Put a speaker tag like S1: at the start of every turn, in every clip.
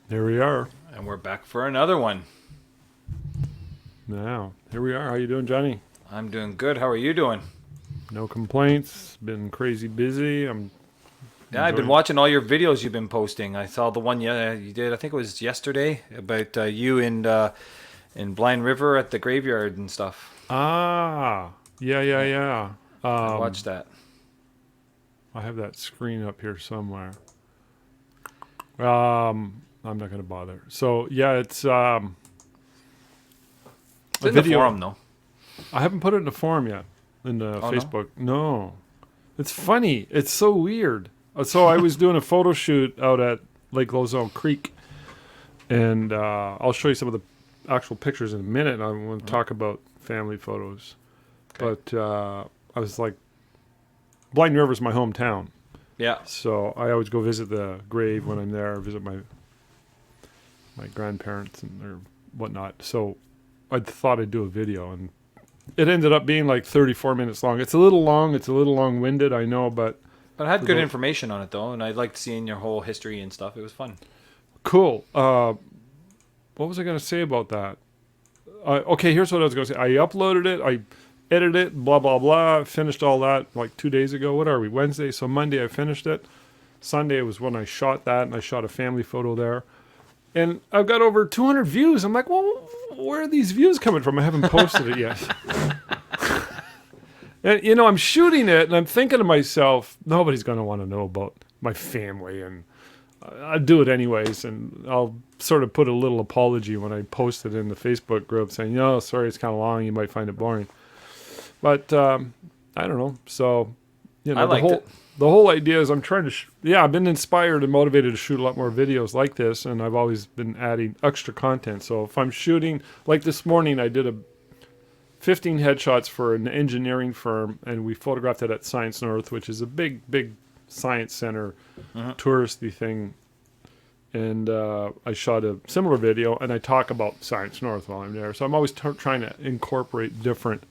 S1: There we are.
S2: And we're back for another one.
S1: Now, here we are. How you doing, Johnny?
S2: I'm doing good. How are you doing?
S1: No complaints. Been crazy busy. I'm
S2: Yeah, I've been
S1: enjoying.
S2: watching all your videos you've been posting. I saw the one you did, I think it was yesterday, about you in Blind River at the graveyard and stuff.
S1: Ah, yeah, yeah,
S2: Yeah,
S1: yeah.
S2: I watched that.
S1: I have that screen up here somewhere. I'm not going to bother. So yeah, it's
S2: It's
S1: a
S2: in the
S1: video.
S2: forum, though.
S1: I haven't put it in the forum yet in the
S2: Oh, no?
S1: Facebook. No, it's funny. It's so weird. So I was doing a photo shoot out at Lake Lozelle Creek, and I'll show you some of the actual pictures in a minute. And I want to talk about family photos,
S2: Okay.
S1: but I was like, Blind River's my hometown,
S2: Yeah.
S1: so I always go visit the grave when I'm there, visit my grandparents and or whatnot. So I thought I'd do a video, and it ended up being like 34 minutes long. It's a little long. It's a little long-winded, I know, but
S2: But it had
S1: for
S2: good
S1: the
S2: information on it, though, and I liked seeing your whole history and stuff. It was fun.
S1: cool. What was I going to say about that? Okay, here's what I was going to say. I uploaded it. I edited it. Blah blah blah. Finished all that like 2 days ago. What are we? Wednesday. So Monday I finished it. Sunday was when I shot that, and I shot a family photo there. And I've got over 200 views. I'm like, well, where are these views coming from? I haven't posted it yet. And I'm shooting it, and I'm thinking to myself, nobody's going to want to know about my family, and I'll do it anyways. And I'll sort of put a little apology when I post it in the Facebook group, saying, "No, sorry, it's kind of long. You might find it boring." But I don't know. So
S2: I
S1: the
S2: liked
S1: whole
S2: it.
S1: the whole idea is I'm trying to. I've been inspired and motivated to shoot a lot more videos like this, and I've always been adding extra content. So if I'm shooting, like this morning, I did a 15 headshots for an engineering firm, and we photographed it at Science North, which is a big, big science center, touristy thing. And I shot a similar video, and I talk about Science North while I'm there. So I'm always trying to incorporate different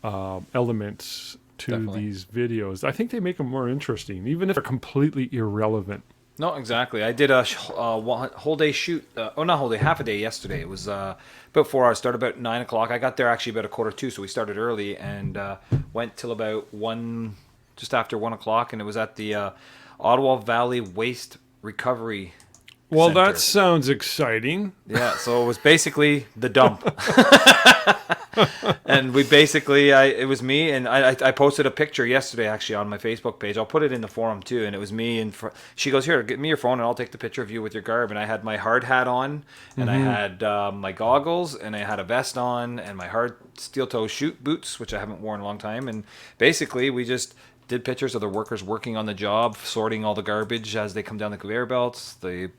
S1: elements to
S2: Definitely.
S1: these videos. I think they make them more interesting, even if they're completely irrelevant.
S2: No, exactly. I did a whole day shoot. Not whole day, half a day yesterday. It was about 4 hours. Started about 9 o'clock. I got there actually about a quarter two, so we started early and went till about one, just after 1 o'clock, and it was at the Ottawa Valley Waste Recovery
S1: Well, that
S2: Center.
S1: sounds exciting.
S2: Yeah, so it was basically the dump. And we basically, it was me, and I posted a picture yesterday actually on my Facebook page. I'll put it in the forum too, and it was me. And she goes, "Here, get me your phone, and I'll take the picture of you with your garb." And I had my hard hat on, and I had my goggles, and I had a vest on, and my hard steel toe shoot boots, which I haven't worn in a long time. And basically, we just did pictures of the workers working on the job, sorting all the garbage as they come down the conveyor belts, the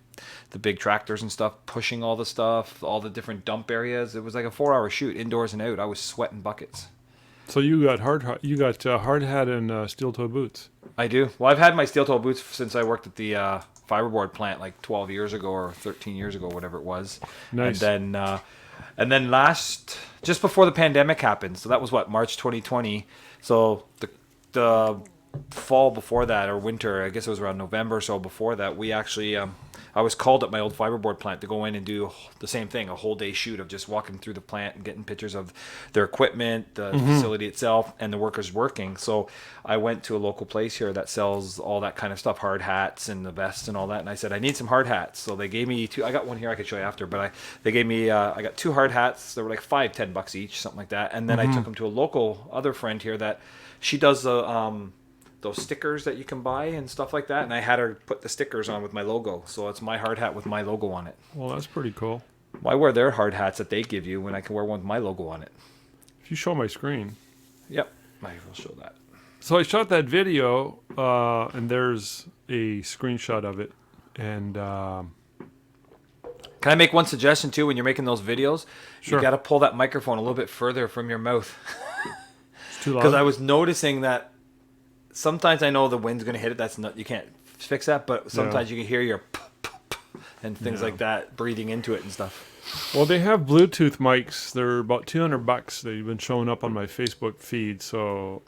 S2: big tractors and stuff, pushing all the stuff, all the different dump areas. It was like a 4 hour shoot, indoors and out. I was sweating buckets.
S1: So you got hard hat and steel toe boots.
S2: I do. Well, I've had my steel toe boots since I worked at the fiberboard plant like 12 years ago or 13 years ago, whatever it was.
S1: Nice.
S2: And then just before the pandemic happened, so that was what, March 2020. So the fall before that, or winter, I guess it was around November or so before that, we actually I was called at my old fiberboard plant to go in and do the same thing, a whole day shoot of just walking through the plant and getting pictures of their equipment, the facility itself, and the workers working. So I went to a local place here that sells all that kind of stuff, hard hats and the vests and all that, and I said, I need some hard hats. So they gave me two. I got one here I could show you after, but they gave me I got two hard hats. They were like $5-10 each, something like that. And then I took them to a local other friend here that she does those stickers that you can buy and stuff like that, and I had her put the stickers on with my logo, so it's my hard hat with my logo on it.
S1: Well, that's pretty cool.
S2: Why wear their hard hats that they give you when I can wear one with my logo on it?
S1: If you show my screen.
S2: Yep, I will show that.
S1: So I shot that video, and there's a screenshot of it. And
S2: Can I make one suggestion too? When you're making those videos,
S1: Sure.
S2: you got to pull that microphone a little bit further from your mouth,
S1: it's too
S2: because
S1: loud.
S2: I was noticing that sometimes I know the wind's going to hit it. That's not, you can't fix that, but sometimes you can hear your and things like that breathing into it and stuff.
S1: Well, they have Bluetooth mics. They're about $200. They've been showing up on my Facebook feed. So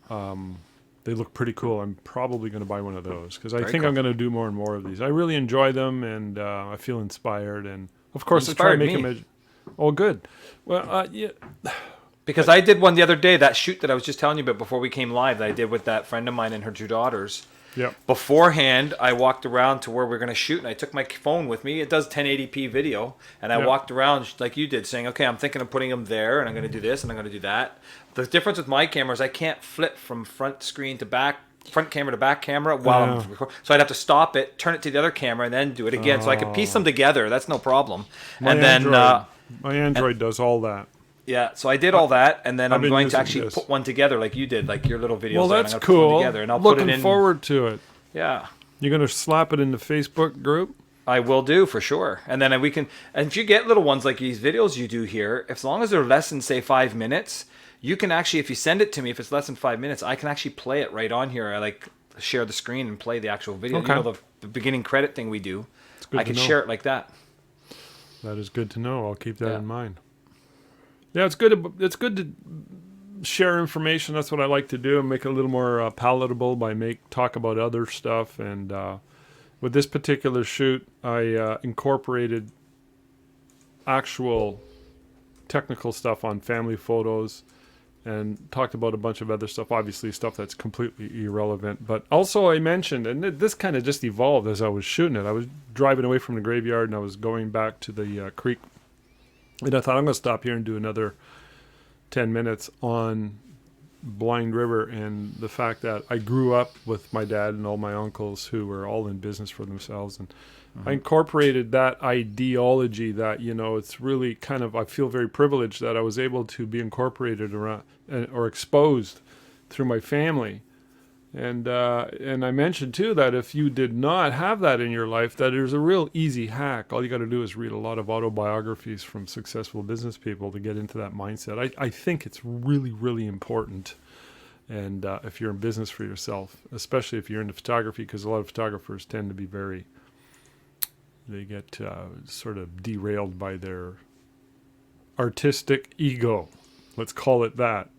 S1: they look pretty cool. I'm probably going to buy one of those because I
S2: Very
S1: think
S2: cool.
S1: I'm going to do more and more of these. I really enjoy them, and I feel inspired. And of course, I try to
S2: Inspired
S1: make
S2: me.
S1: them. Oh, good. Well, yeah.
S2: Because I did one the other day, that shoot that I was just telling you about before we came live, that I did with that friend of mine and her 2 daughters.
S1: Yep.
S2: Beforehand, I walked around to where we're going to shoot, and I took my phone with me. It does 1080p video, and I
S1: Yep.
S2: walked around like you did, saying, okay, I'm thinking of putting them there, and I'm going to do this, and I'm going to do that. The difference with my camera is I can't flip from front screen to back, front camera to back camera while
S1: Yeah.
S2: I'm recording. So I'd have to stop it, turn it to the other camera, and then do it again. So I could piece them together. That's no problem.
S1: My
S2: And then...
S1: Android does all that.
S2: yeah, so I did all that, and then
S1: I've
S2: I'm
S1: been
S2: going to
S1: using
S2: actually
S1: this.
S2: put one together like you did, like your little videos.
S1: Well,
S2: there, and
S1: that's
S2: I'm gonna put one
S1: cool.
S2: together, and I'll
S1: Looking
S2: put it in.
S1: forward to it.
S2: Yeah,
S1: You're going to slap it in the Facebook group?
S2: I will do for sure. And then we can. And if you get little ones like these videos you do here, as long as they're less than say 5 minutes, you can actually, if you send it to me, if it's less than 5 minutes, I can actually play it right on here. I like share the screen and play the actual video.
S1: Okay.
S2: You know the beginning credit thing we do.
S1: good
S2: I
S1: to
S2: can
S1: know.
S2: share it like that.
S1: That is good to know. I'll keep that
S2: Yeah.
S1: in mind. Yeah, it's good. It's good to share information. That's what I like to do, and make it a little more palatable by talk about other stuff. And with this particular shoot, I incorporated actual technical stuff on family photos, and talked about a bunch of other stuff. Obviously, stuff that's completely irrelevant. But also, I mentioned, and this kind of just evolved as I was shooting it. I was driving away from the graveyard, and I was going back to the creek. And I thought, I'm going to stop here and do another 10 minutes on Blind River and the fact that I grew up with my dad and all my uncles who were all in business for themselves. And I incorporated that ideology that, it's really kind of, I feel very privileged that I was able to be incorporated around or exposed through my family. And I mentioned too that if you did not have that in your life, that there's a real easy hack. All you got to do is read a lot of autobiographies from successful business people to get into that mindset. I think it's really, really important. And if you're in business for yourself, especially if you're into photography, because a lot of photographers tend to be they get sort of derailed by their artistic ego. Let's call it that.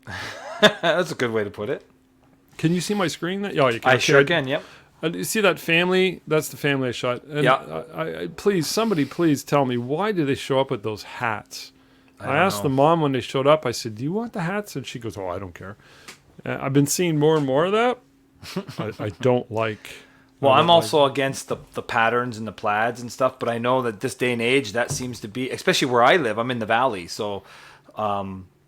S2: That's a good way to put it.
S1: Can you see my screen? Yeah, you can.
S2: I sure can. Yep.
S1: You see that family? That's the family I shot. And
S2: Yeah.
S1: somebody please tell me, why do they show up with those hats? I asked the
S2: know.
S1: mom when they showed up, I said, do you want the hats? And she goes, oh, I don't care. I've been seeing more and more of that. I don't like.
S2: Well,
S1: I don't
S2: I'm also against the patterns and the plaids and stuff, but I know that this day and age, that seems to be, especially where I live, I'm in the valley, so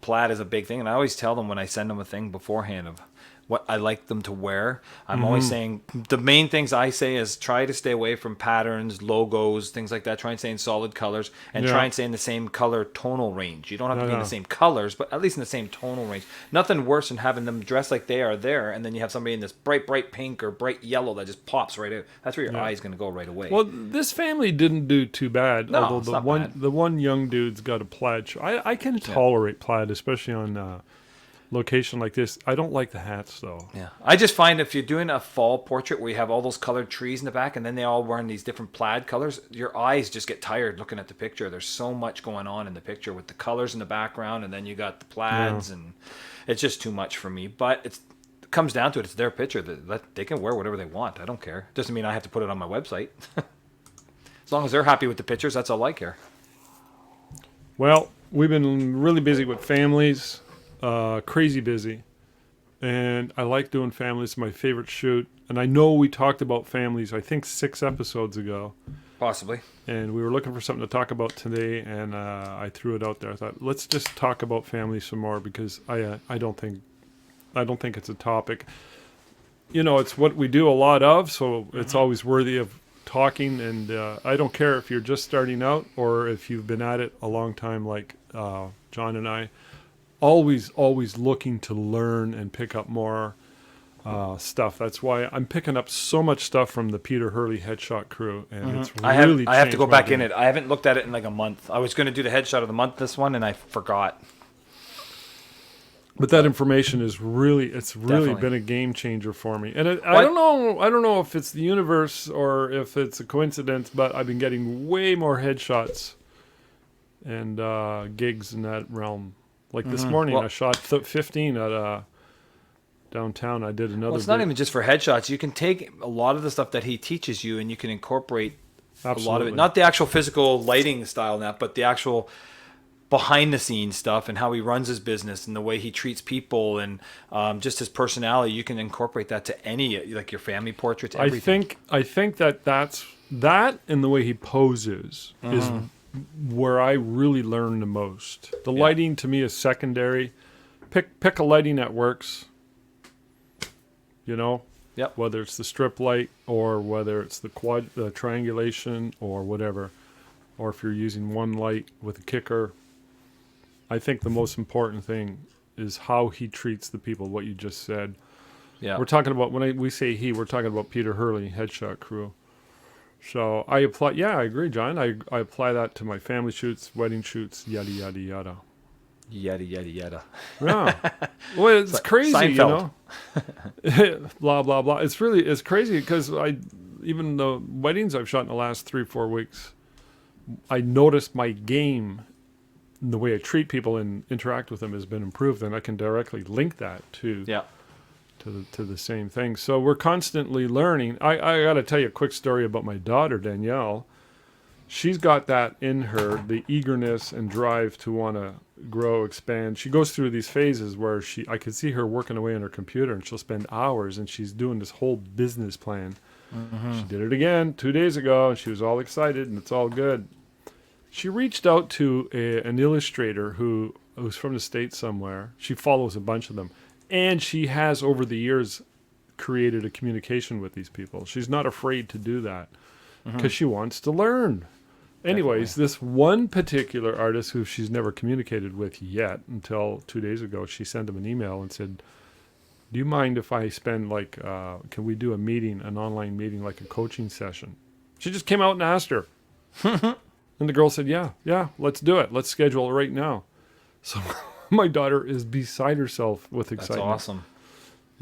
S2: plaid is a big thing. And I always tell them when I send them a thing beforehand of what I like them to wear. I'm always saying, the main things I say is try to stay away from patterns, logos, things like that. Try and stay in solid colors, and
S1: Yeah.
S2: try and stay in the same color tonal range. You don't have to be in
S1: Yeah.
S2: the same colors, but at least in the same tonal range. Nothing worse than having them dressed like they are there, and then you have somebody in this bright pink or bright yellow that just pops right out. That's where your
S1: Yeah.
S2: eye's going to go right away.
S1: Well, this family didn't do too bad.
S2: No,
S1: although
S2: it's
S1: the
S2: not
S1: one
S2: bad.
S1: the one young dude's got a plaid shirt. I can tolerate plaid, especially on location like this. I don't like the hats though.
S2: Yeah, I just find if you're doing a fall portrait where you have all those colored trees in the back and then they all wearing these different plaid colors, your eyes just get tired looking at the picture. There's so much going on in the picture with the colors in the background, and then you got the plaids, and it's just too much for me. But it comes down to it; it's their picture. They can wear whatever they want. I don't care. Doesn't mean I have to put it on my website. As long as they're happy with the pictures, that's all I care.
S1: Well, we've been really busy with families, crazy busy. And I like doing families. It's my favorite shoot. And I know we talked about families, I think 6 episodes ago.
S2: Possibly.
S1: And we were looking for something to talk about today. And I threw it out there. I thought, let's just talk about families some more, because I don't think it's a topic. It's what we do a lot of. So it's always worthy of talking. And I don't care if you're just starting out or if you've been at it a long time, like John and I. Always looking to learn and pick up more stuff. That's why I'm picking up so much stuff from the Peter Hurley headshot crew, and it's really
S2: I have to go
S1: changed my
S2: back in
S1: game.
S2: it. I haven't looked at it in like a month. I was going to do the headshot of the month this one, and I forgot.
S1: But that information is really
S2: Definitely.
S1: been a game changer for me. And I don't know if it's the universe or if it's a coincidence, but I've been getting way more headshots and gigs in that realm. Like this morning,
S2: Well-
S1: I shot 15 at downtown. I did another.
S2: Well, it's not even just for headshots. You can take a lot of the stuff that he teaches you and you can incorporate a lot of it. Not the actual physical lighting style and that, but the actual behind the scenes stuff and how he runs his business and the way he treats people and just his personality. You can incorporate that to any, like your family portraits, everything.
S1: I think that's that and the way he poses is where I really learn the most. The lighting to me is secondary. Pick a lighting that works. You know, whether it's the strip light or whether it's the triangulation or whatever, or if you're using one light with a kicker. I think the most important thing is how he treats the people. What you just said. Yeah, we're talking about we say he, we're talking about Peter Hurley, Headshot Crew. So I apply. Yeah, I agree, John. I apply that to my family shoots, wedding shoots, yada yada yada.
S2: Yada yada yada.
S1: Yeah. Well, it's crazy,
S2: Seinfeld.
S1: You know. Blah blah blah. It's crazy because even the weddings I've shot in the last 3-4 weeks, I noticed my game, the way I treat people and interact with them has been improved, and I can directly link that to the same thing. So we're constantly learning. I got to tell you a quick story about my daughter Danielle. She's got that in her, the eagerness and drive to want to grow, expand. She goes through these phases where I could see her working away on her computer, and she'll spend hours, and she's doing this whole business plan. She did it again 2 days ago, and she was all excited, and it's all good. She reached out to an illustrator who's from the States somewhere. She follows a bunch of them, and she has over the years created a communication with these people. She's not afraid to do that because she wants to learn. Anyways, this one particular artist who she's never communicated with yet until 2 days ago, she sent him an email and said, do you mind if I spend can we do a meeting, an online meeting, like a coaching session? She just came out and asked her. And the girl said, yeah, let's do it. Let's schedule it right now. So my daughter is beside herself with excitement.
S2: That's awesome.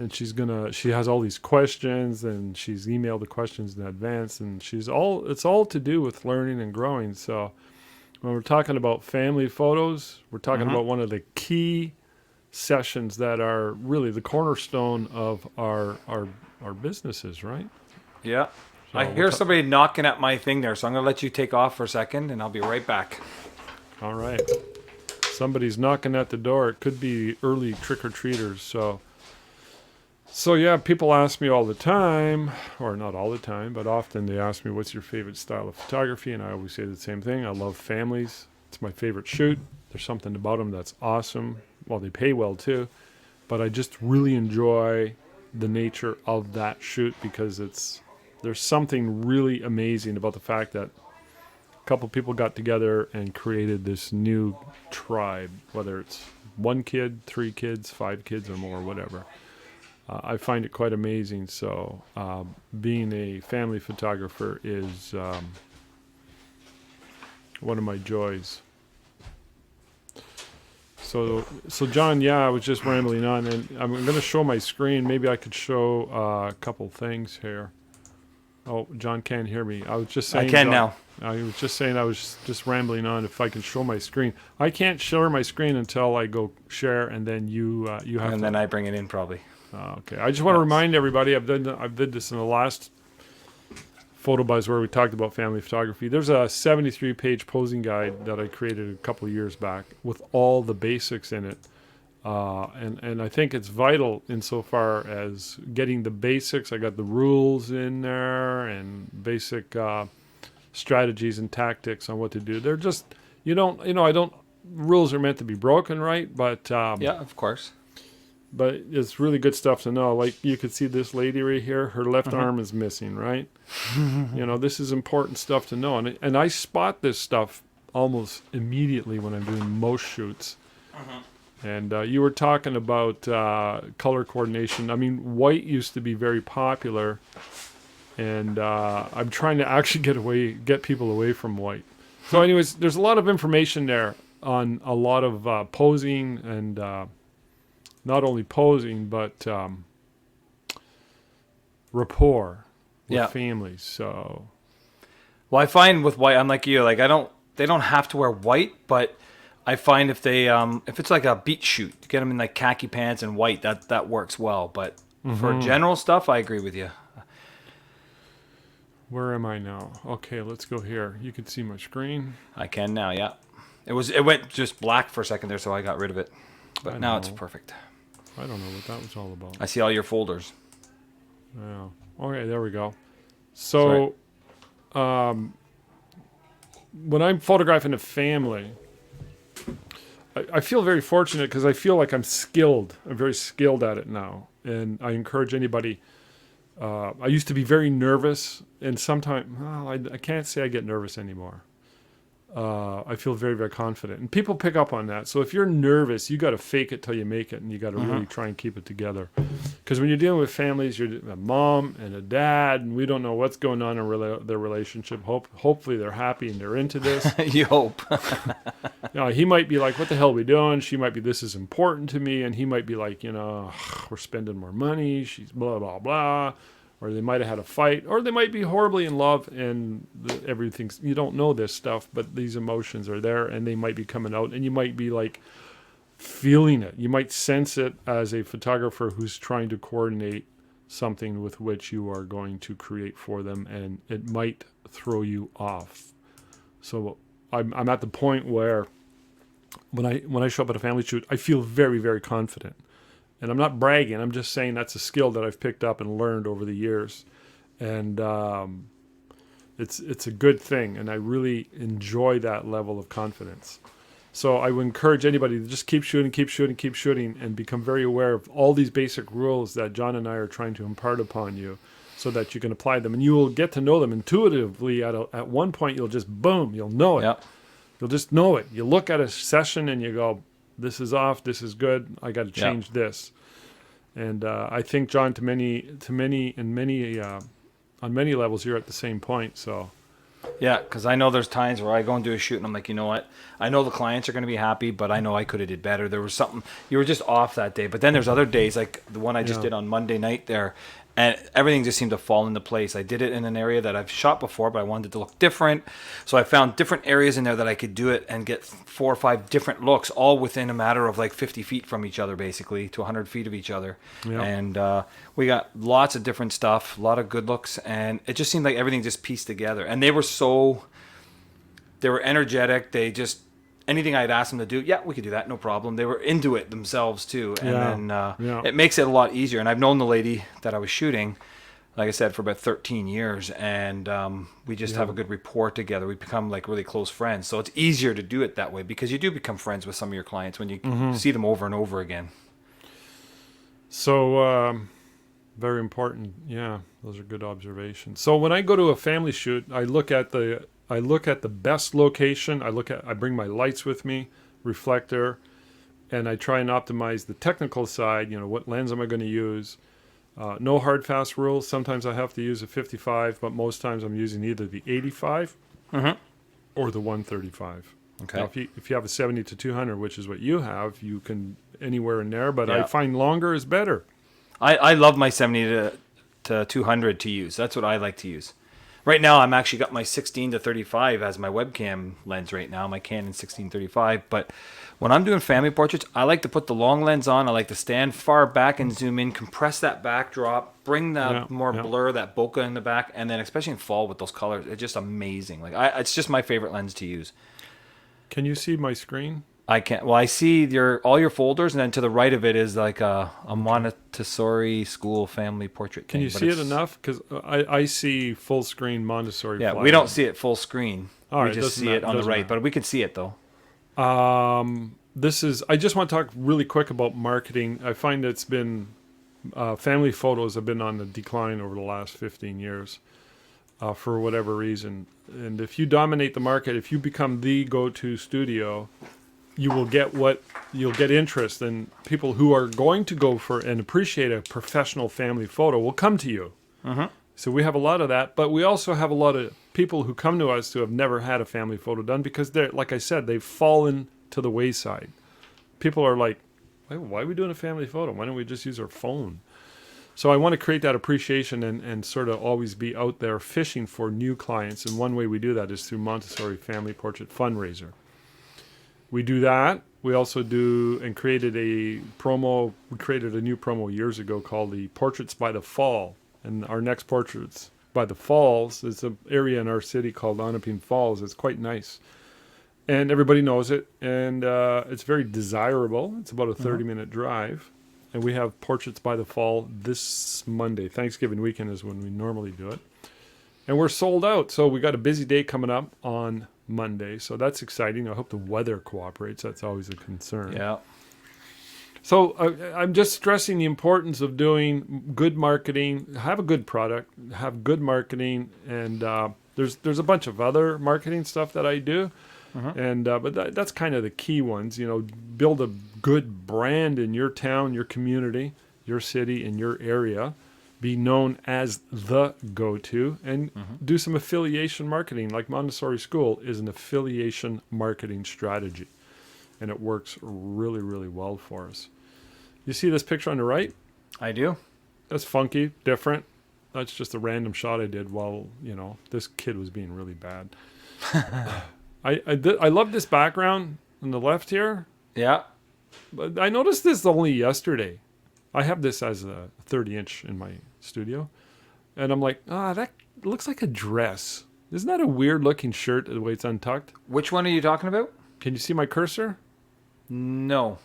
S1: And she has all these questions, and she's emailed the questions in advance, and it's all to do with learning and growing. So when we're talking about family photos, we're talking about one of the key sessions that are really the cornerstone of our businesses, right?
S2: Yeah.
S1: So
S2: I hear somebody knocking at my thing there, so I'm going to let you take off for a second, and I'll be right back.
S1: All right. Somebody's knocking at the door. It could be early trick-or-treaters, So yeah, people ask me all the time, or not all the time, but often they ask me, what's your favorite style of photography? And I always say the same thing. I love families. It's my favorite shoot. There's something about them that's awesome. Well, they pay well too, but I just really enjoy the nature of that shoot because there's something really amazing about the fact that a couple people got together and created this new tribe, whether it's 1 kid, 3 kids, 5 kids or more, whatever. I find it quite amazing. So being a family photographer is one of my joys. So John, I was just rambling on, and I'm going to show my screen. Maybe I could show a couple things here. Oh, John can't hear me. I was just saying.
S2: I can now.
S1: I was just saying I was just rambling on. If I can show my screen, I can't share my screen until I go share, and then you have.
S2: And then I bring it in probably.
S1: Okay. I just want to remind everybody, I've did this in the last Photo Buzz where we talked about family photography. There's a 73-page posing guide that I created a couple of years back with all the basics in it. And I think it's vital insofar as getting the basics. I got the rules in there and basic strategies and tactics on what to do. They're just, rules are meant to be broken, right? But
S2: yeah, of course.
S1: But it's really good stuff to know. Like you could see this lady right here, her left arm is missing, right? This is important stuff to know. And I spot this stuff almost immediately when I'm doing most shoots. And you were talking about color coordination. I mean, white used to be very popular, and I'm trying to actually get people away from white. So anyways, there's a lot of information there on a lot of posing and not only posing, but rapport with families. So,
S2: well, I find with white, I'm like you. Like they don't have to wear white, but I find if they if it's like a beach shoot, get them in like khaki pants and white. That works well. But for general stuff, I agree with you.
S1: Where am I now? Okay, let's go here. You can see my screen.
S2: I can now. Yeah, it went just black for a second there, so I got rid of it. But now it's perfect.
S1: I don't know what that was all about.
S2: I see all your folders.
S1: Yeah. Okay, there we go. So, when I'm photographing a family, I feel very fortunate because I feel like I'm skilled. I'm very skilled at it now. And I encourage anybody. I used to be very nervous, and sometimes, well, I can't say I get nervous anymore. I feel very, very confident. And people pick up on that. So if you're nervous, you got to fake it till you make it, and you got to really try and keep it together. Because when you're dealing with families, you're a mom and a dad, and we don't know what's going on in their relationship. Hopefully they're happy and they're into this.
S2: You hope.
S1: He might be like, what the hell are we doing? She might be, this is important to me. And he might be like, we're spending more money. She's blah, blah, blah. Or they might have had a fight, or they might be horribly in love, and everything's, you don't know this stuff, but these emotions are there, and they might be coming out, and you might be like feeling it. You might sense it as a photographer who's trying to coordinate something with which you are going to create for them, and it might throw you off. So I'm at the point where when I show up at a family shoot, I feel very, very confident. And I'm not bragging. I'm just saying that's a skill that I've picked up and learned over the years. And it's a good thing. And I really enjoy that level of confidence. So I would encourage anybody to just keep shooting, and become very aware of all these basic rules that John and I are trying to impart upon you so that you can apply them. And you will get to know them intuitively. At one point, you'll just, boom, you'll know it.
S2: Yep.
S1: You'll just know it. You look at a session and you go, this is off. This is good. I got to change this. And I think, John, on many levels, you're at the same point. So,
S2: yeah, because I know there's times where I go and do a shoot, and I'm like, you know what? I know the clients are going to be happy, but I know I could have did better. There was something you were just off that day. But then there's other days, like the one I just did on Monday night there. And everything just seemed to fall into place. I did it in an area that I've shot before, but I wanted it to look different. So I found different areas in there that I could do it and get 4 or 5 different looks, all within a matter of like 50 feet from each other, basically, to 100 feet of each other. Yeah. And we got lots of different stuff, a lot of good looks. And it just seemed like everything just pieced together. And they were energetic. They just, anything I'd asked them to do, yeah, we could do that, no problem. They were into it themselves too, and then it makes it a lot easier. And I've known the lady that I was shooting, like I said, for about 13 years, and we just have a good rapport together. We become like really close friends, so it's easier to do it that way because you do become friends with some of your clients when you see them over and over again.
S1: So very important. Yeah, those are good observations. So when I go to a family shoot, I look at the best location. I bring my lights with me, reflector, and I try and optimize the technical side. What lens am I going to use? No hard fast rules. Sometimes I have to use a 55, but most times I'm using either the 85 or the 135. Okay. Now, if you have a 70 to 200, which is what you have, you can anywhere in there. But I find longer is better.
S2: I love my 70 to 200 to use. That's what I like to use. Right now, I'm actually got my 16 to 35 as my webcam lens right now, my Canon 16-35. But when I'm doing family portraits, I like to put the long lens on. I like to stand far back and zoom in, compress that backdrop, bring that blur, that bokeh in the back, and then especially in fall with those colors, it's just amazing. It's just my favorite lens to use.
S1: Can you see my screen?
S2: I can't. Well, I see all your folders, and then to the right of it is like a Montessori school family portrait.
S1: Can you see it enough? Because I see full screen Montessori.
S2: Yeah, we don't see it full screen. We just see it on the right, but we can see it though.
S1: I just want to talk really quick about marketing. I find it's been family photos have been on the decline over the last 15 years for whatever reason. And if you dominate the market, if you become the go-to studio, you'll get interest, and people who are going to go for and appreciate a professional family photo will come to you. So we have a lot of that, but we also have a lot of people who come to us who have never had a family photo done because they're, like I said, they've fallen to the wayside. People are like, why are we doing a family photo? Why don't we just use our phone? So I want to create that appreciation and sort of always be out there fishing for new clients. And one way we do that is through Montessori Family Portrait Fundraiser. We do that. We also do and created a promo. We created a new promo years ago called the Portraits by the Fall. And our next Portraits by the Falls is an area in our city called Onaping Falls. It's quite nice. And everybody knows it. And it's very desirable. It's about a 30-minute drive. And we have Portraits by the Fall this Monday. Thanksgiving weekend is when we normally do it. And we're sold out. So we got a busy day coming up on Monday. So that's exciting. I hope the weather cooperates. That's always a concern.
S2: Yeah.
S1: So I'm just stressing the importance of doing good marketing, have a good product, have good marketing. And there's a bunch of other marketing stuff that I do. And but that's kind of the key ones, build a good brand in your town, your community, your city, and your area. Be known as the go-to, and do some affiliation marketing. Like Montessori School is an affiliation marketing strategy, and it works really, really well for us. You see this picture on the right?
S2: I do.
S1: That's funky, different. That's just a random shot I did while, this kid was being really bad. I love this background on the left here,
S2: Yeah.
S1: but I noticed this only yesterday. I have this as a 30-inch in my studio, and I'm like, that looks like a dress. Isn't that a weird-looking shirt the way it's untucked?
S2: Which one are you talking about?
S1: Can you see my cursor?
S2: No.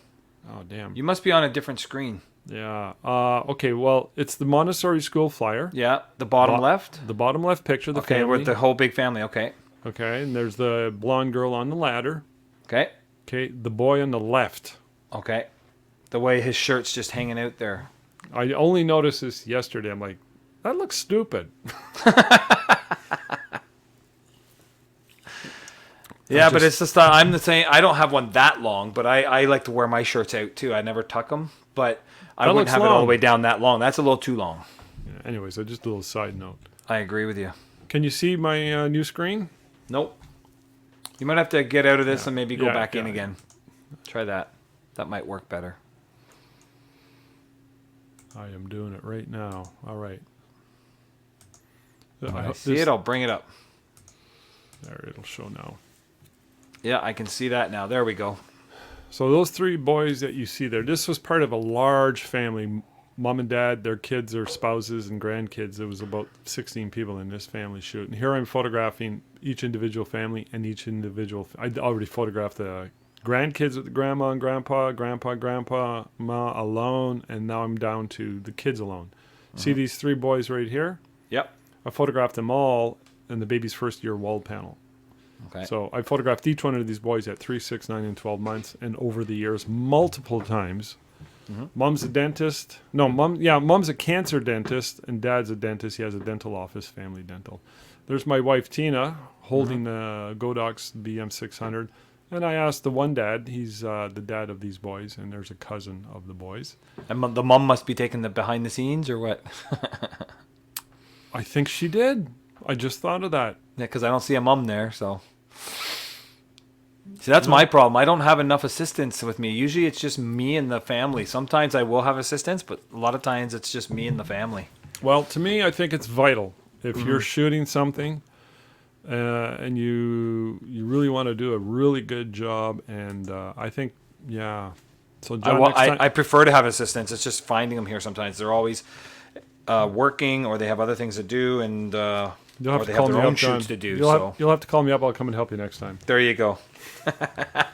S1: Oh, damn.
S2: You must be on a different screen.
S1: Yeah. Okay, well, it's the Montessori School flyer.
S2: Yeah. The bottom left?
S1: The bottom left picture, the
S2: Okay,
S1: family.
S2: with the whole big family. Okay.
S1: Okay, and there's the blonde girl on the ladder.
S2: Okay.
S1: Okay, the boy on the left.
S2: Okay. The way his shirt's just hanging out there.
S1: I only noticed this yesterday. I'm like, that looks stupid.
S2: Yeah, but it's just I'm the same. I don't have one that long, but I like to wear my shirts out too. I never tuck them, but I
S1: That
S2: wouldn't
S1: looks
S2: have it all
S1: long.
S2: the way down that long. That's a little too long.
S1: Yeah, anyways, just a little side note.
S2: I agree with you.
S1: Can you see my new screen?
S2: Nope. You might have to get out of this and maybe go back in
S1: yeah.
S2: again. Try that. That might work better.
S1: I am doing it right now. All right.
S2: When I see it, I'll bring it up.
S1: There, it'll show now.
S2: Yeah, I can see that now. There we go.
S1: So those three boys that you see there, this was part of a large family. Mom and dad, their kids, their spouses, and grandkids. There was about 16 people in this family shoot. And here I'm photographing each individual family and each individual. I already photographed the grandkids with the grandma and grandpa, grandpa, ma alone, and now I'm down to the kids alone. See these three boys right here?
S2: Yep.
S1: I photographed them all in the baby's first year wall panel.
S2: Okay.
S1: So I photographed each one of these boys at 3, 6, 9, and 12 months, and over the years, multiple times. Mom's a dentist. No, mom's a cancer dentist, and dad's a dentist. He has a dental office, family dental. There's my wife, Tina, holding the Godox BM600. And I asked the one dad, he's the dad of these boys, and there's a cousin of the boys.
S2: And the mom must be taking the behind the scenes or what?
S1: I think she did. I just thought of that.
S2: Yeah, because I don't see a mom there, so. See, that's my problem. I don't have enough assistants with me. Usually it's just me and the family. Sometimes I will have assistants, but a lot of times it's just me and the family.
S1: Well, to me, I think it's vital. If you're shooting something and you really want to do a really good job, and I think, So John, next time-
S2: I prefer to have assistants. It's just finding them here sometimes. They're always working, or they have other things to do, and
S1: you'll have
S2: or
S1: to
S2: they
S1: call
S2: have
S1: me
S2: their own
S1: up, John.
S2: shoots to do.
S1: You'll have to call me up. I'll come and help you next time.
S2: There you go.